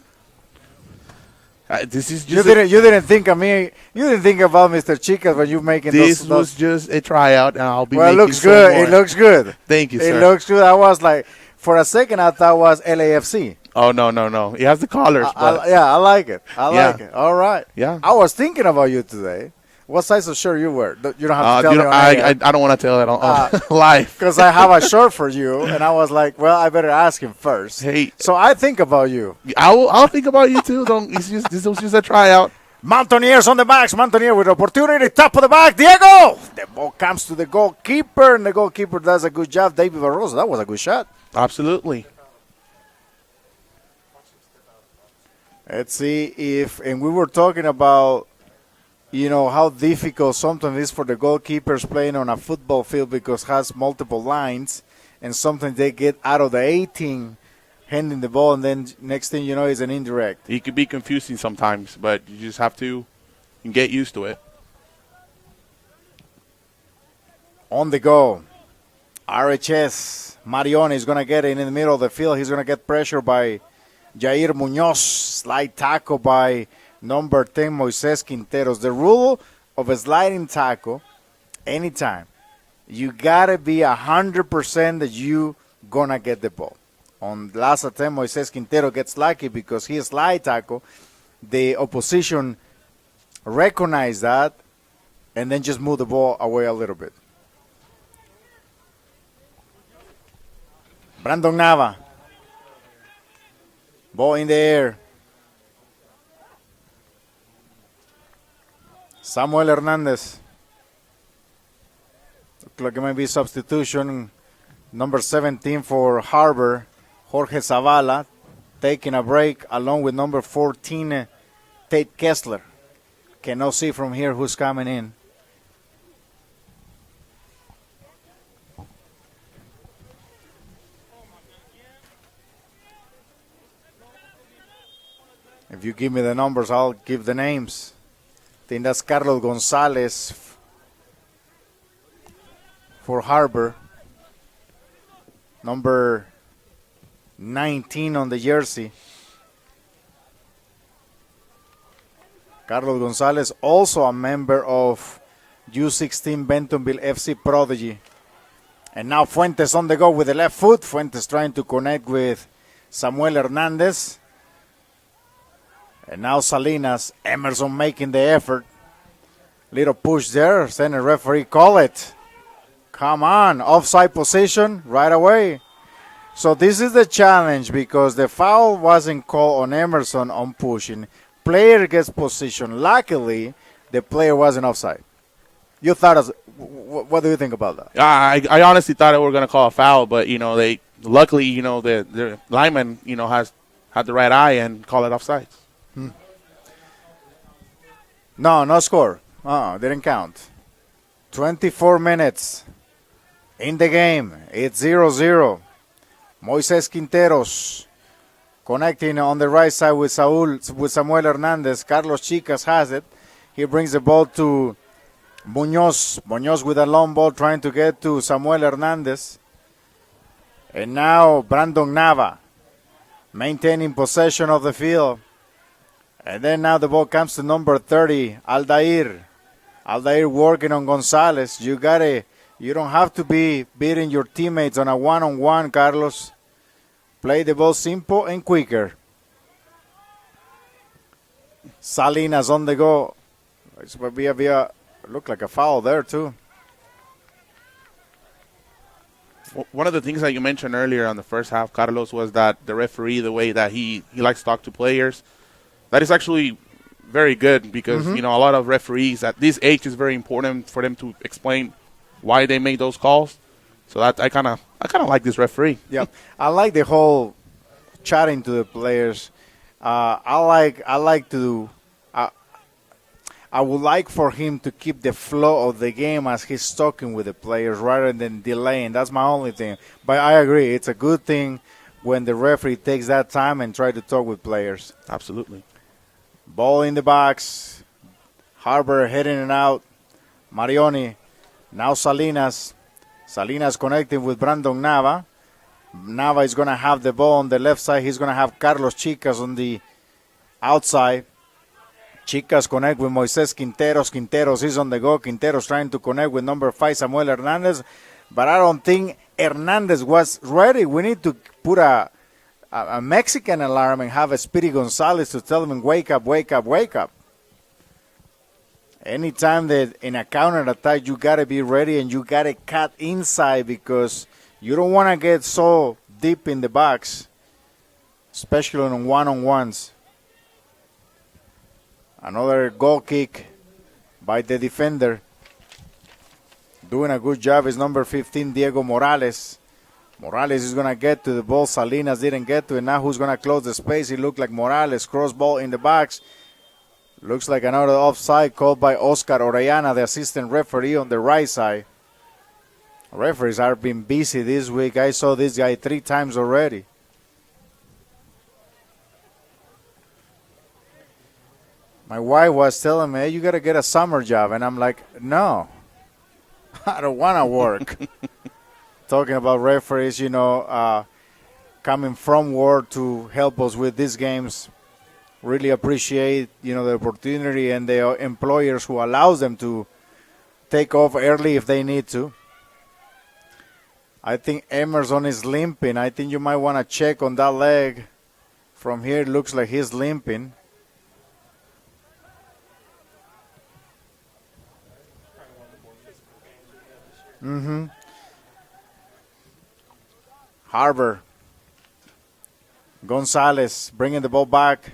This is You just didn't think of me. You didn't think about Mr. Chicas when you making this those. was just a tryout, and I'll be. Well, it making looks some good. more. It looks good. Thank you, It sir. looks good. I was like, for a second, I thought it was LAFC. Oh no! It has the collars, but I like it. I Yeah. like it. All right. Yeah. I was thinking about you today. What size of shirt you wear? You don't have to tell me on I don't want to tell that on live. because I have a shirt for you, and I was like, well, I better ask him first. Hey, So I think about you. I'll think about you too. This was just a tryout. Mountaineers on the backs. Mountaineer with opportunity. Top of the back. Diego. The ball comes to the goalkeeper, and the goalkeeper does a good job. David Barroso. That was a good shot. Absolutely. Let's see if, and we were talking about, how difficult sometimes it is for the goalkeepers playing on a football field because it has multiple lines, and sometimes they get out of the 18 handing the ball, and then next thing you know, it's an indirect. It could be confusing sometimes, but you just have to get used to it. On the go, RHS, Marione is going to get it in the middle of the field. He's going to get pressure by Jair Munoz. Slide tackle by number 10, Moises Quinteros. The rule of a sliding tackle, anytime, you got to be 100% that you going to get the ball. On the last attempt, Moises Quintero gets lucky because he slide tackle. The opposition recognized that and then just moved the ball away a little bit. Brandon Nava. Ball in the air. Samuel Hernandez. Look like it might be substitution Number 17 for Har-Ber, Jorge Zavala, taking a break along with number 14, Tate Kessler. Cannot see from here who's coming in. If you give me the numbers, I'll give the names. I think that's Carlos Gonzalez for Har-Ber. Number 19 on the jersey. Carlos Gonzalez, also a member of U16 Bentonville FC Prodigy. And now Fuentes on the go with the left foot. Fuentes trying to connect with Samuel Hernandez. And now Salinas, Emerson making the effort. Little push there, center referee call it. Come on, offside position right away. So this is the challenge because the foul wasn't called on Emerson on pushing. Player gets position. Luckily, the player wasn't offside. You thought, what do you think about that? I honestly thought they were going to call a foul, but, they luckily, the lineman, had the right eye and called it offside. No score. Didn't count. 24 minutes in the game. It's 0-0. Moises Quinteros connecting on the right side with Samuel Hernandez. Carlos Chicas has it. He brings the ball to Muñoz. Muñoz with a long ball trying to get to Samuel Hernandez. And now Brandon Nava maintaining possession of the field. And then now the ball comes to number 30, Aldair. Aldair working on Gonzalez. You don't have to be beating your teammates on a one-on-one, Carlos. Play the ball simple and quicker. Salinas on the go. It's look like a foul there too. One of the things that you mentioned earlier on the first half, Carlos, was that the referee, the way that he likes to talk to players, that is actually very good because, a lot of referees at this age is very important for them to explain why they make those calls. So that I kind of like this referee. Yeah, I like the whole chatting to the players. I would like for him to keep the flow of the game as he's talking with the players rather than delaying. That's my only thing. But I agree, it's a good thing when the referee takes that time and try to talk with players. Absolutely. Ball in the box. Har-Ber heading it out. Marioni. Now Salinas. Salinas connecting with Brandon Nava. Nava is going to have the ball on the left side. He's going to have Carlos Chicas on the outside. Chicas connect with Moises Quinteros. Quinteros is on the go. Quinteros trying to connect with number 5, Samuel Hernandez. But I don't think Hernandez was ready. We need to put a Mexican alarm and have a Speedy Gonzalez to tell him, wake up, wake up, wake up. Anytime that in a counter attack, you got to be ready and you got to cut inside because you don't want to get so deep in the box, especially on one-on-ones. Another goal kick by the defender. Doing a good job is number 15, Diego Morales. Morales is going to get to the ball. Salinas didn't get to it. Now who's going to close the space? It looked like Morales. Cross ball in the box. Looks like another offside called by Oscar Orellana, the assistant referee on the right side. Referees are being busy this week. I saw this guy 3 times already. My wife was telling me, hey, you got to get a summer job. And I'm like, no, I don't want to work. Talking about referees, coming from work to help us with these games. Really appreciate, the opportunity and the employers who allows them to take off early if they need to. I think Emerson is limping. I think you might want to check on that leg. From here, it looks like he's limping. Har-Ber. Gonzalez bringing the ball back.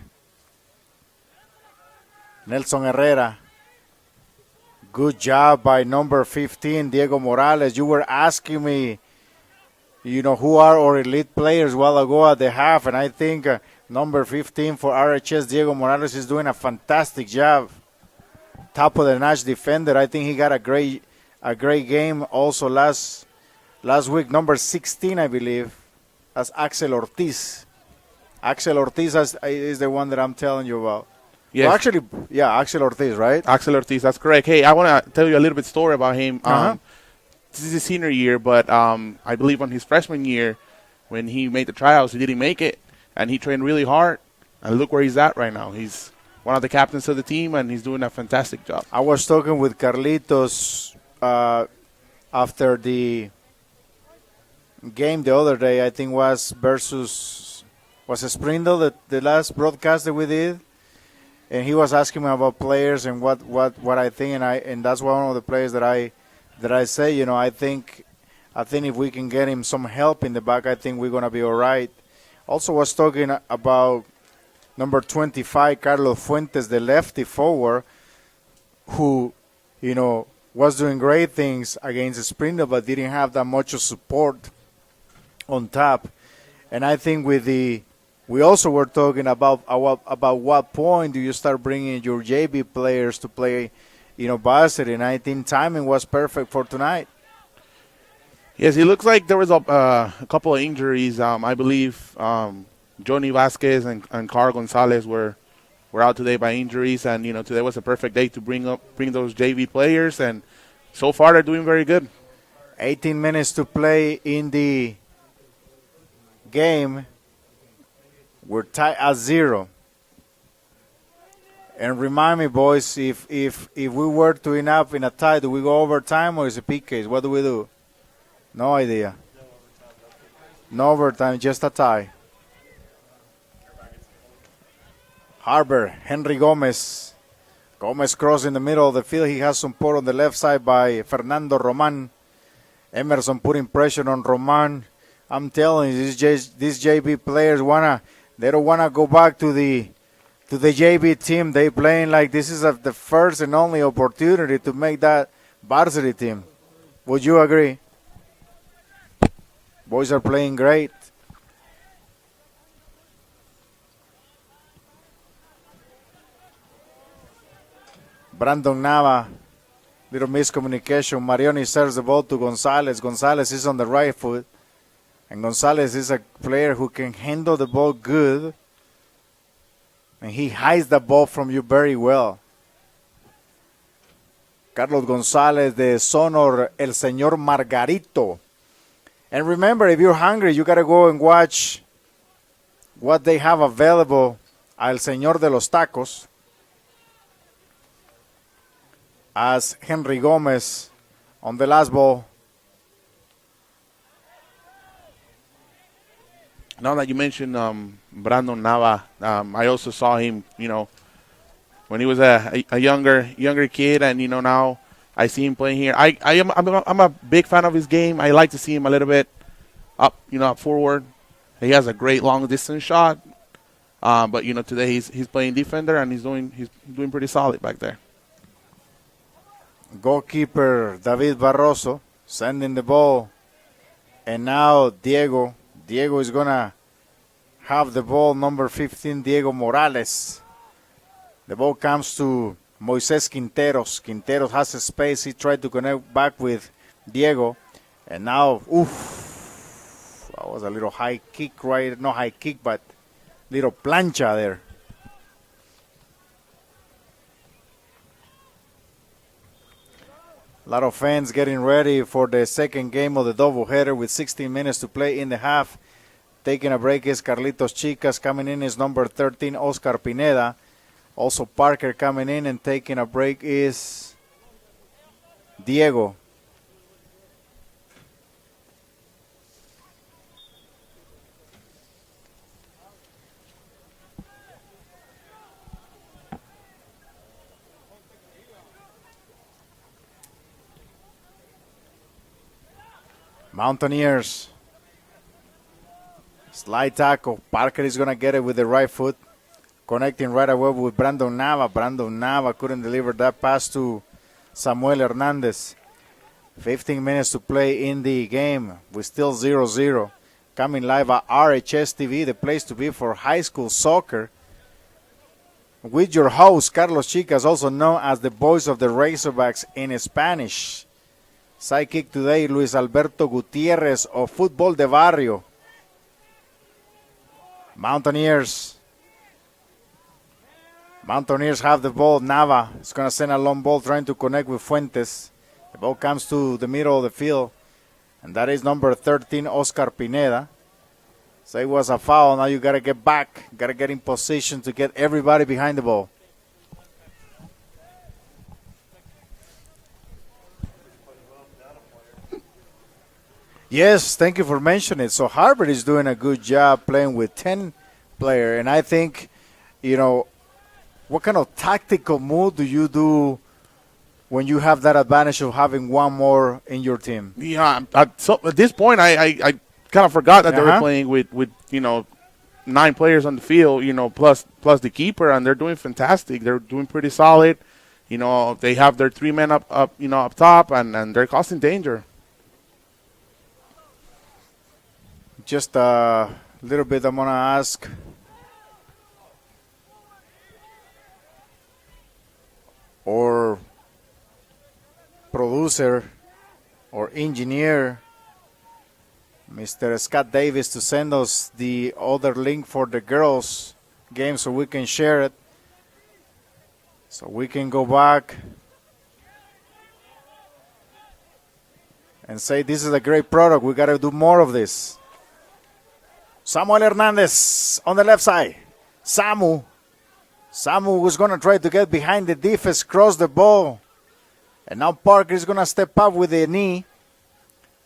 Nelson Herrera. Good job by number 15, Diego Morales. You were asking me who are our elite players while ago at the half, and I think number 15 for RHS, Diego Morales, is doing a fantastic job. Top of the notch defender. I think he got a great game also last week. Number 16, I believe, that's Axel Ortiz. Axel Ortiz is the one that I'm telling you about. Yes. Well, actually, yeah, Axel Ortiz, right? Axel Ortiz, that's correct. Hey, I want to tell you a little bit story about him. Uh-huh. This is his senior year, but I believe on his freshman year, when he made the tryouts, he didn't make it, and he trained really hard. And look where he's at right now. He's one of the captains of the team, and he's doing a fantastic job. I was talking with Carlitos after the game the other day. I think was Sprindle, the last broadcast that we did, and he was asking me about players and what I think, and that's one of the players that I say, I think if we can get him some help in the back, I think we're gonna be all right. Also was talking about number 25, Carlos Fuentes, the lefty forward, who, was doing great things against Sprindle, but didn't have that much of support on top. And I think we also were talking about what point do you start bringing your JV players to play, varsity. And I think timing was perfect for tonight. Yes, it looks like there was a couple of injuries. I believe Johnny Vasquez and Carl Gonzalez were out today by injuries, and today was a perfect day to bring those JV players, and so far they're doing very good. 18 minutes to play in the game. We're tied at 0. And remind me, boys, if we were to end up in a tie, do we go overtime or is it PKs? What do we do? No idea. No overtime, just a tie. Har-Ber, Henry Gomez. Gomez cross in the middle of the field. He has support on the left side by Fernando Roman. Emerson putting pressure on Roman. I'm telling you, these JV players they don't wanna go back to the JV team. They playing like this is the first and only opportunity to make that varsity team. Would you agree? Boys are playing great. Brandon Nava, little miscommunication. Marioni serves the ball to Gonzalez. Gonzalez is on the right foot. And Gonzalez is a player who can handle the ball good. And he hides the ball from you very well. Carlos Gonzalez, the son of El Señor Margarito. And remember, if you're hungry, you got to go and watch what they have available at El Señor de los Tacos. As Henry Gomez on the last ball. Now that you mentioned Brandon Nava, I also saw him, when he was a younger kid, and now I see him playing here. I'm a big fan of his game. I like to see him a little bit up forward. He has a great long distance shot, but today he's playing defender and he's doing pretty solid back there. Goalkeeper David Barroso sending the ball, and now Diego is gonna have the ball. Number 15, Diego Morales. The ball comes to Moises Quinteros. Quinteros has a space. He tried to connect back with Diego, and now that was a little high kick, right? No high kick, but little plancha there. A lot of fans getting ready for the second game of the doubleheader with 16 minutes to play in the half. Taking a break is Carlitos Chicas. Coming in is number 13, Oscar Pineda. Also Parker coming in, and taking a break is Diego. Mountaineers. Slide tackle. Parker is going to get it with the right foot. Connecting right away with Brandon Nava. Brandon Nava couldn't deliver that pass to Samuel Hernandez. 15 minutes to play in the game. We're still 0-0. Coming live at RHS TV, the place to be for high school soccer. With your host, Carlos Chicas, also known as the voice of the Razorbacks in Spanish. Sidekick today, Luis Alberto Gutierrez of Fútbol de Barrio. Mountaineers have the ball. Nava is going to send a long ball trying to connect with Fuentes. The ball comes to the middle of the field, and that is number 13, Oscar Pineda. So it was a foul. Now you got to get back, got to get in position to get everybody behind the ball. Yes, thank you for mentioning it. So Har-Ber is doing a good job playing with 10 players, and I think, what kind of tactical move do you do when you have that advantage of having one more in your team? Yeah, at this point, I kind of forgot that they were playing with 9 players on the field, plus the keeper, and they're doing fantastic. They're doing pretty solid. They have their 3 men up top, and they're causing danger. Just a little bit I'm going to ask or producer or engineer, Mr. Scott Davis, to send us the other link for the girls game so we can share it, so we can go back and say this is a great product. We got to do more of this. Samuel Hernandez on the left side. Samu was going to try to get behind the defense, cross the ball. And now Parker is going to step up with the knee.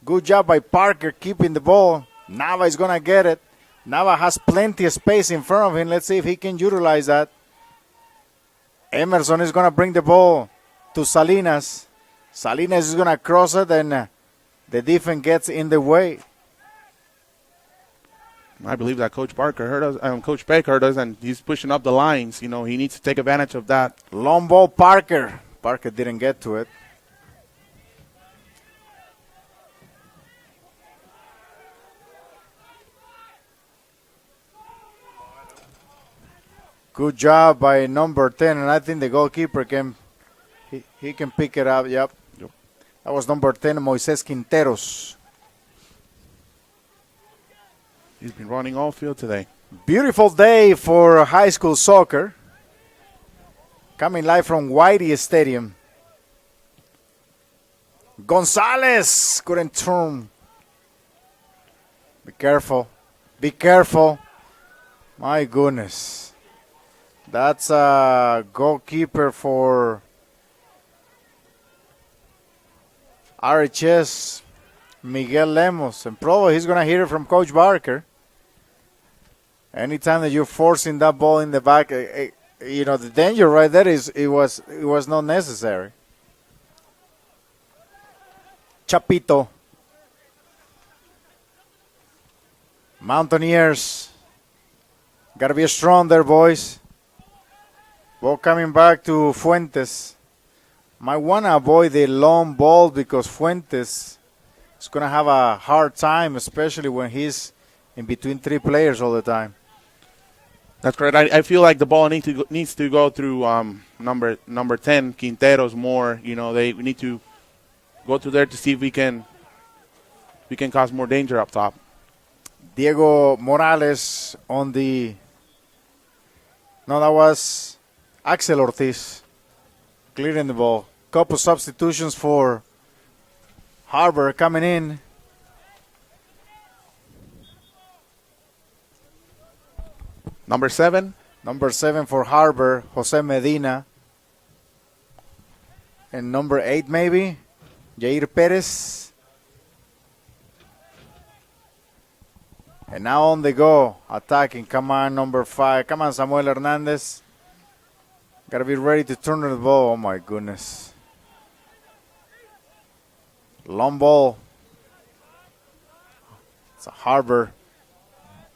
Good job by Parker keeping the ball. Nava is going to get it. Nava has plenty of space in front of him. Let's see if he can utilize that. Emerson is going to bring the ball to Salinas. Salinas is going to cross it, and the defense gets in the way. I believe that Coach Beck heard us, and he's pushing up the lines. He needs to take advantage of that. Long ball, Parker. Parker didn't get to it. Good job by number 10, and I think the goalkeeper can pick it up. Yep. That was number 10, Moises Quinteros. He's been running all field today. Beautiful day for high school soccer. Coming live from Whitey Stadium. Gonzalez couldn't turn. Be careful. Be careful. My goodness. That's a goalkeeper for RHS, Miguel Lemos. And probably he's going to hear it from Coach Barker. Anytime that you're forcing that ball in the back, the danger right there is it was not necessary. Chapito. Mountaineers. Got to be strong there, boys. Ball coming back to Fuentes. Might want to avoid the long ball because Fuentes is going to have a hard time, especially when he's in between 3 players all the time. That's correct. I feel like the ball needs to go through number 10, Quinteros, more. We need to go through there to see if we can cause more danger up top. Diego Morales on the... No, that was Axel Ortiz clearing the ball. Couple substitutions for Har-Ber coming in. Number 7 for Har-Ber, Jose Medina. And number 8 maybe, Jair Perez. And now on the go, attacking. Come on, number 5. Come on, Samuel Hernandez. Got to be ready to turn the ball. Oh, my goodness. Long ball. It's a Har-Ber.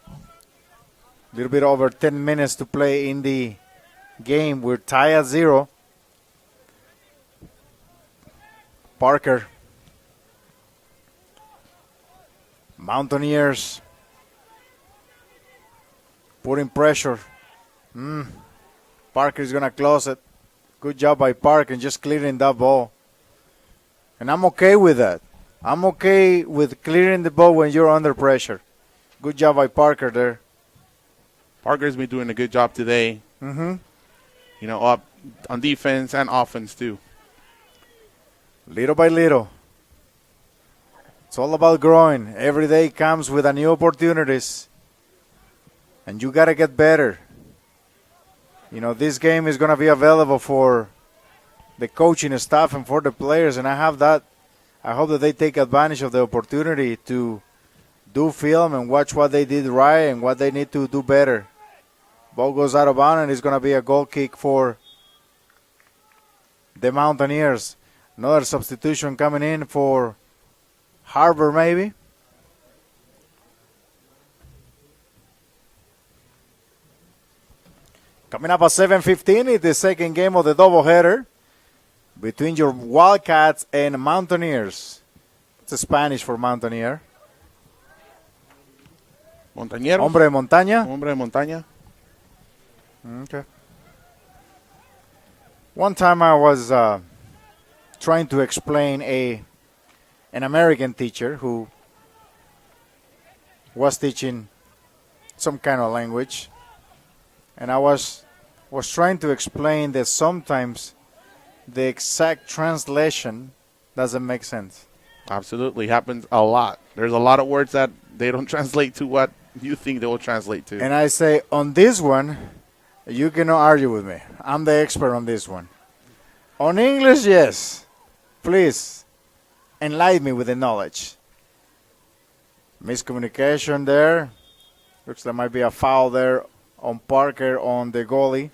A little bit over 10 minutes to play in the game. We're tied at 0. Parker Mountaineers putting pressure. Parker is going to close it. Good job by Parker just clearing that ball. And I'm okay with that. I'm okay with clearing the ball when you're under pressure. Good job by Parker there. Parker's been doing a good job today. Mm-hmm. You know, up on defense and offense too. Little by little. It's all about growing. Every day comes with a new opportunities. And you got to get better. You know, this game is going to be available for the coaching staff and for the players. And I hope that they take advantage of the opportunity to do film and watch what they did right and what they need to do better. Ball goes out of bounds, and it's going to be a goal kick for the Mountaineers. Another substitution coming in for Har-Ber, maybe. Coming up at 7:15 is the second game of the doubleheader between your Wildcats and Mountaineers. It's Spanish for Mountaineer. Montañeros. Hombre de montaña. Hombre de montaña. Okay. One time I was trying to explain an American teacher who was teaching some kind of language, and I was trying to explain that sometimes the exact translation doesn't make sense. Absolutely. Happens a lot. There's a lot of words that they don't translate to what you think they will translate to. And I say, on this one, you cannot argue with me. I'm the expert on this one. On English, yes. Please, enlighten me with the knowledge. Miscommunication there. Looks like might be a foul there on Parker on the goalie.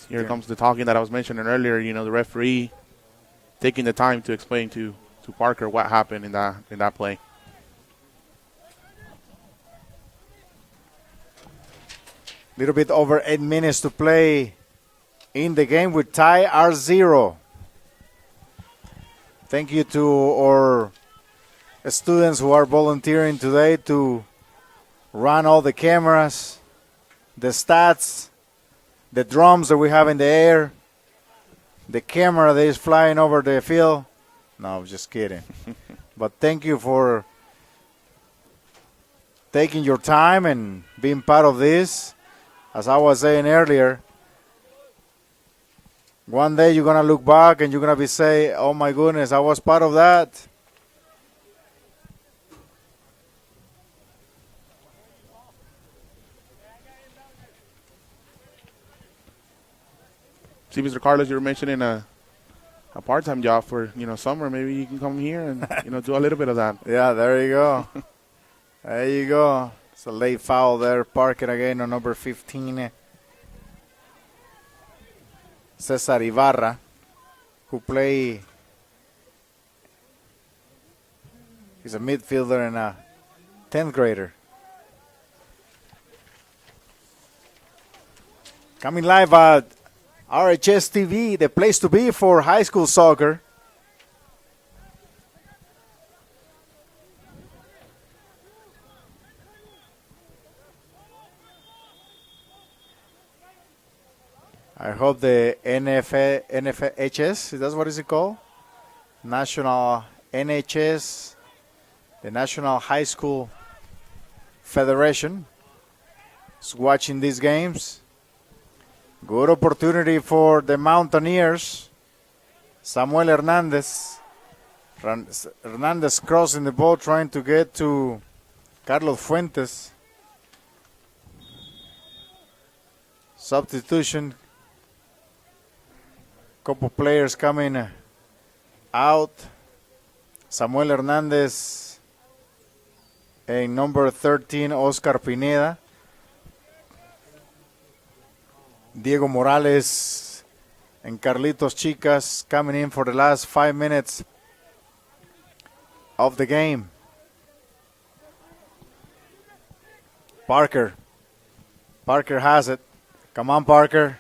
Here comes the talking that I was mentioning earlier. You know, the referee taking the time to explain to Parker what happened in that play. Little bit over 8 minutes to play in the game with tie R0. Thank you to our students who are volunteering today to run all the cameras, the stats, the drums that we have in the air, the camera that is flying over the field. No, I'm just kidding. But thank you for taking your time and being part of this. As I was saying earlier, one day you're going to look back and you're going to be saying, oh my goodness, I was part of that. See, Mr. Carlos, you were mentioning a part-time job for, summer. Maybe you can come here and, do a little bit of that. Yeah, there you go. There you go. It's a late foul there. Parker again on number 15. Cesar Ibarra, who he's a midfielder and a 10th grader. Coming live at RHS TV, the place to be for high school soccer. I hope the NFHS, that's what is it called? National NHS, the National High School Federation, is watching these games. Good opportunity for the Mountaineers. Samuel Hernandez. Hernandez crossing the ball, trying to get to Carlos Fuentes. Substitution. Couple players coming out. Samuel Hernandez and number 13, Oscar Pineda. Diego Morales and Carlitos Chicas coming in for the last 5 minutes of the game. Parker has it. Come on, Parker.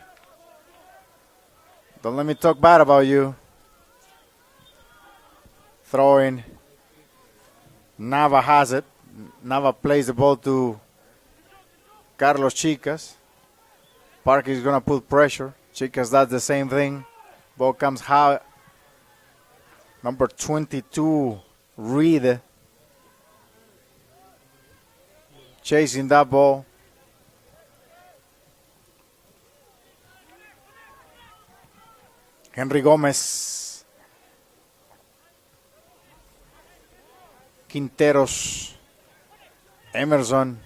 Don't let me talk bad about you. Throwing Nava has it. Nava plays the ball to Carlos Chicas. Parker is going to put pressure. Chicas does the same thing. Ball comes high. Number 22, Reed, chasing that ball. Henry Gomez. Quinteros. Emerson.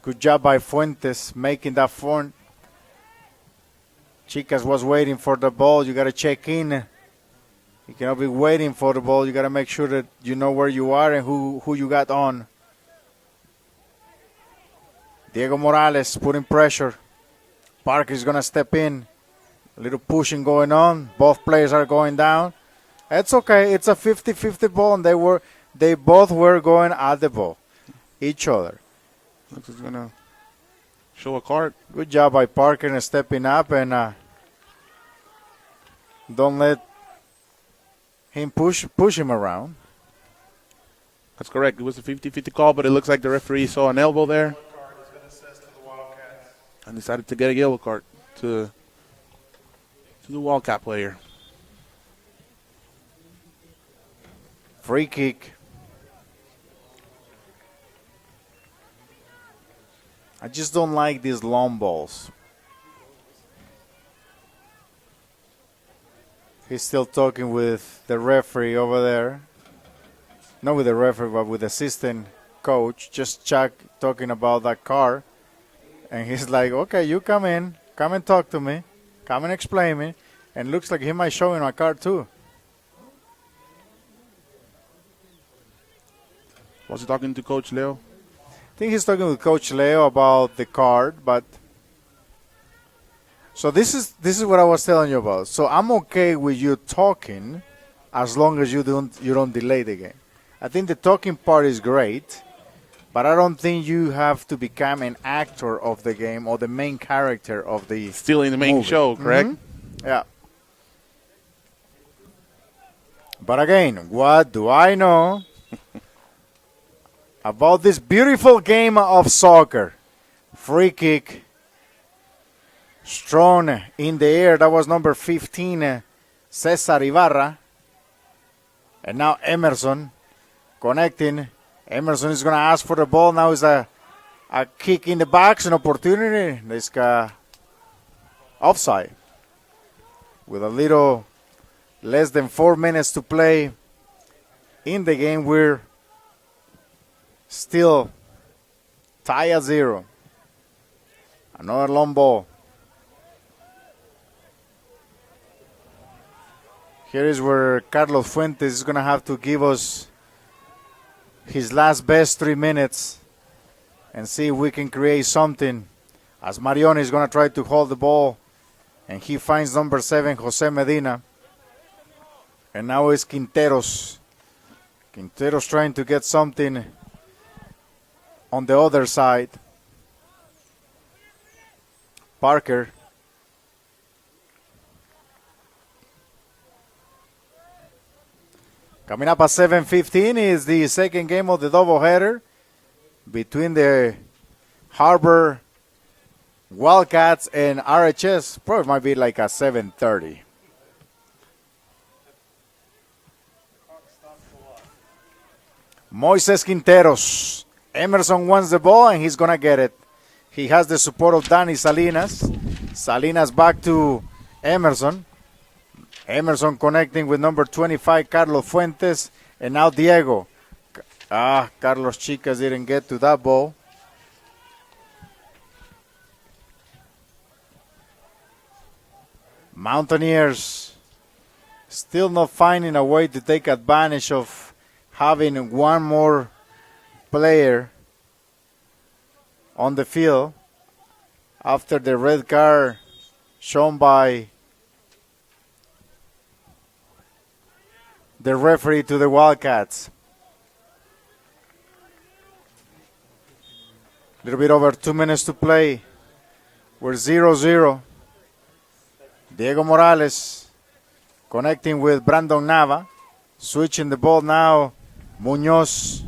Good job by Fuentes making that front. Chicas was waiting for the ball. You got to check in. You cannot be waiting for the ball. You got to make sure that you know where you are and who you got on. Diego Morales putting pressure. Parker is going to step in. A little pushing going on. Both players are going down. It's okay. It's a 50-50 ball, and they both were going at the ball. Each other. Looks like he's going to show a card. Good job by Parker and stepping up, and don't let him push him around. That's correct. It was a 50-50 call, but it looks like the referee saw an elbow there and decided to get a yellow card to the Wildcat player. Free kick. I just don't like these long balls. He's still talking with the referee over there. Not with the referee, but with the assistant coach. Just talking about that card. And he's like, okay, you come in. Come and talk to me. Come and explain me. And looks like he might show him a card too. Was he talking to Coach Leo? I think he's talking with Coach Leo about the card, but so this is what I was telling you about. So I'm okay with you talking as long as you don't delay the game. I think the talking part is great, but I don't think you have to become an actor of the game or the main character of the Still in the main movie. show, correct? Mm-hmm. Yeah. But again, what do I know about this beautiful game of soccer? Free kick. Strong in the air. That was number 15, Cesar Ibarra. And now Emerson connecting. Emerson is going to ask for the ball. Now is a kick in the box, an opportunity. There's offside. With a little less than 4 minutes to play in the game, we're still tie at 0. Another long ball. Here is where Carlos Fuentes is going to have to give us his last best 3 minutes and see if we can create something. As Marioni is going to try to hold the ball, and he finds number 7, Jose Medina. And now it's Quinteros. Quinteros trying to get something on the other side. Parker. Coming up at 7:15 is the second game of the doubleheader between the Har-Ber Wildcats and RHS. Probably might be like a 7:30. Moises Quinteros. Emerson wants the ball, and he's going to get it. He has the support of Danny Salinas. Salinas back to Emerson. Emerson connecting with number 25, Carlos Fuentes. And now Diego. Carlos Chicas didn't get to that ball. Mountaineers still not finding a way to take advantage of having one more player on the field after the red card shown by the referee to the Wildcats. A little bit over 2 minutes to play. We're 0-0. Diego Morales connecting with Brandon Nava. Switching the ball now. Munoz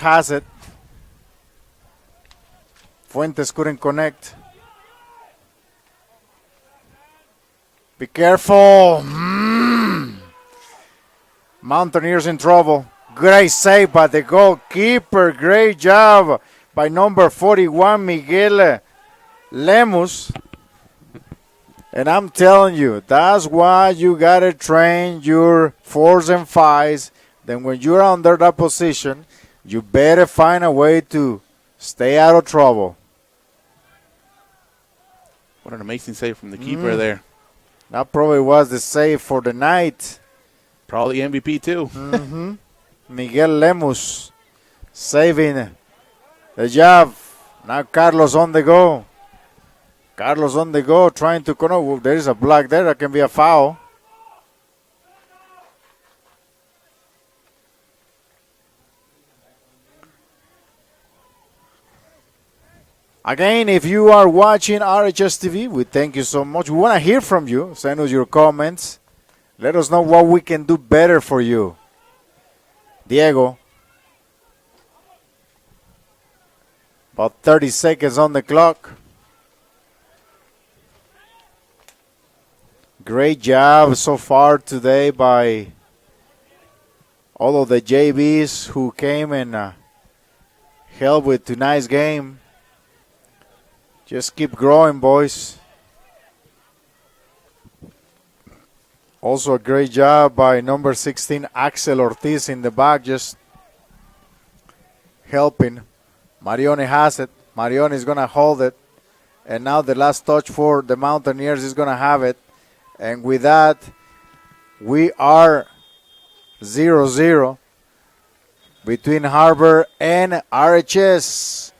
has it. Fuentes couldn't connect. Be careful. Mountaineers in trouble. Great save by the goalkeeper. Great job by number 41, Miguel Lemus. And I'm telling you, that's why you got to train your 4s and 5s. Then when you're under that position, you better find a way to stay out of trouble. What an amazing save from the keeper there. That probably was the save for the night. Probably MVP too. Miguel Lemus saving the job. Now Carlos on the go. Carlos on the go trying to connect. There is a block there. That can be a foul. Again, if you are watching RHS TV, we thank you so much. We want to hear from you. Send us your comments. Let us know what we can do better for you. Diego. About 30 seconds on the clock. Great job so far today by all of the JVs who came and helped with tonight's game. Just keep growing, boys. Also a great job by number 16, Axel Ortiz in the back, just helping. Marione has it. Marione is going to hold it. And now the last touch for the Mountaineers is going to have it. And with that, we are 0-0 between Har-Ber and RHS.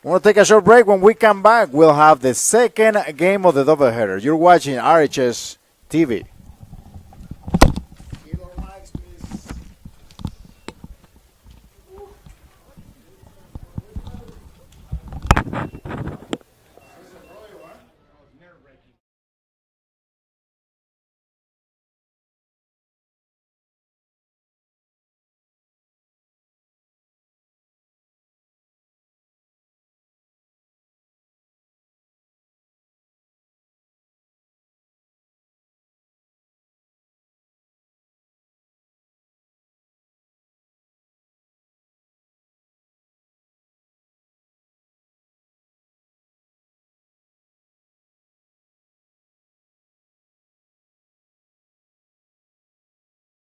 We're going to take a short break. When we come back, we'll have the second game of the doubleheader. You're watching RHS TV.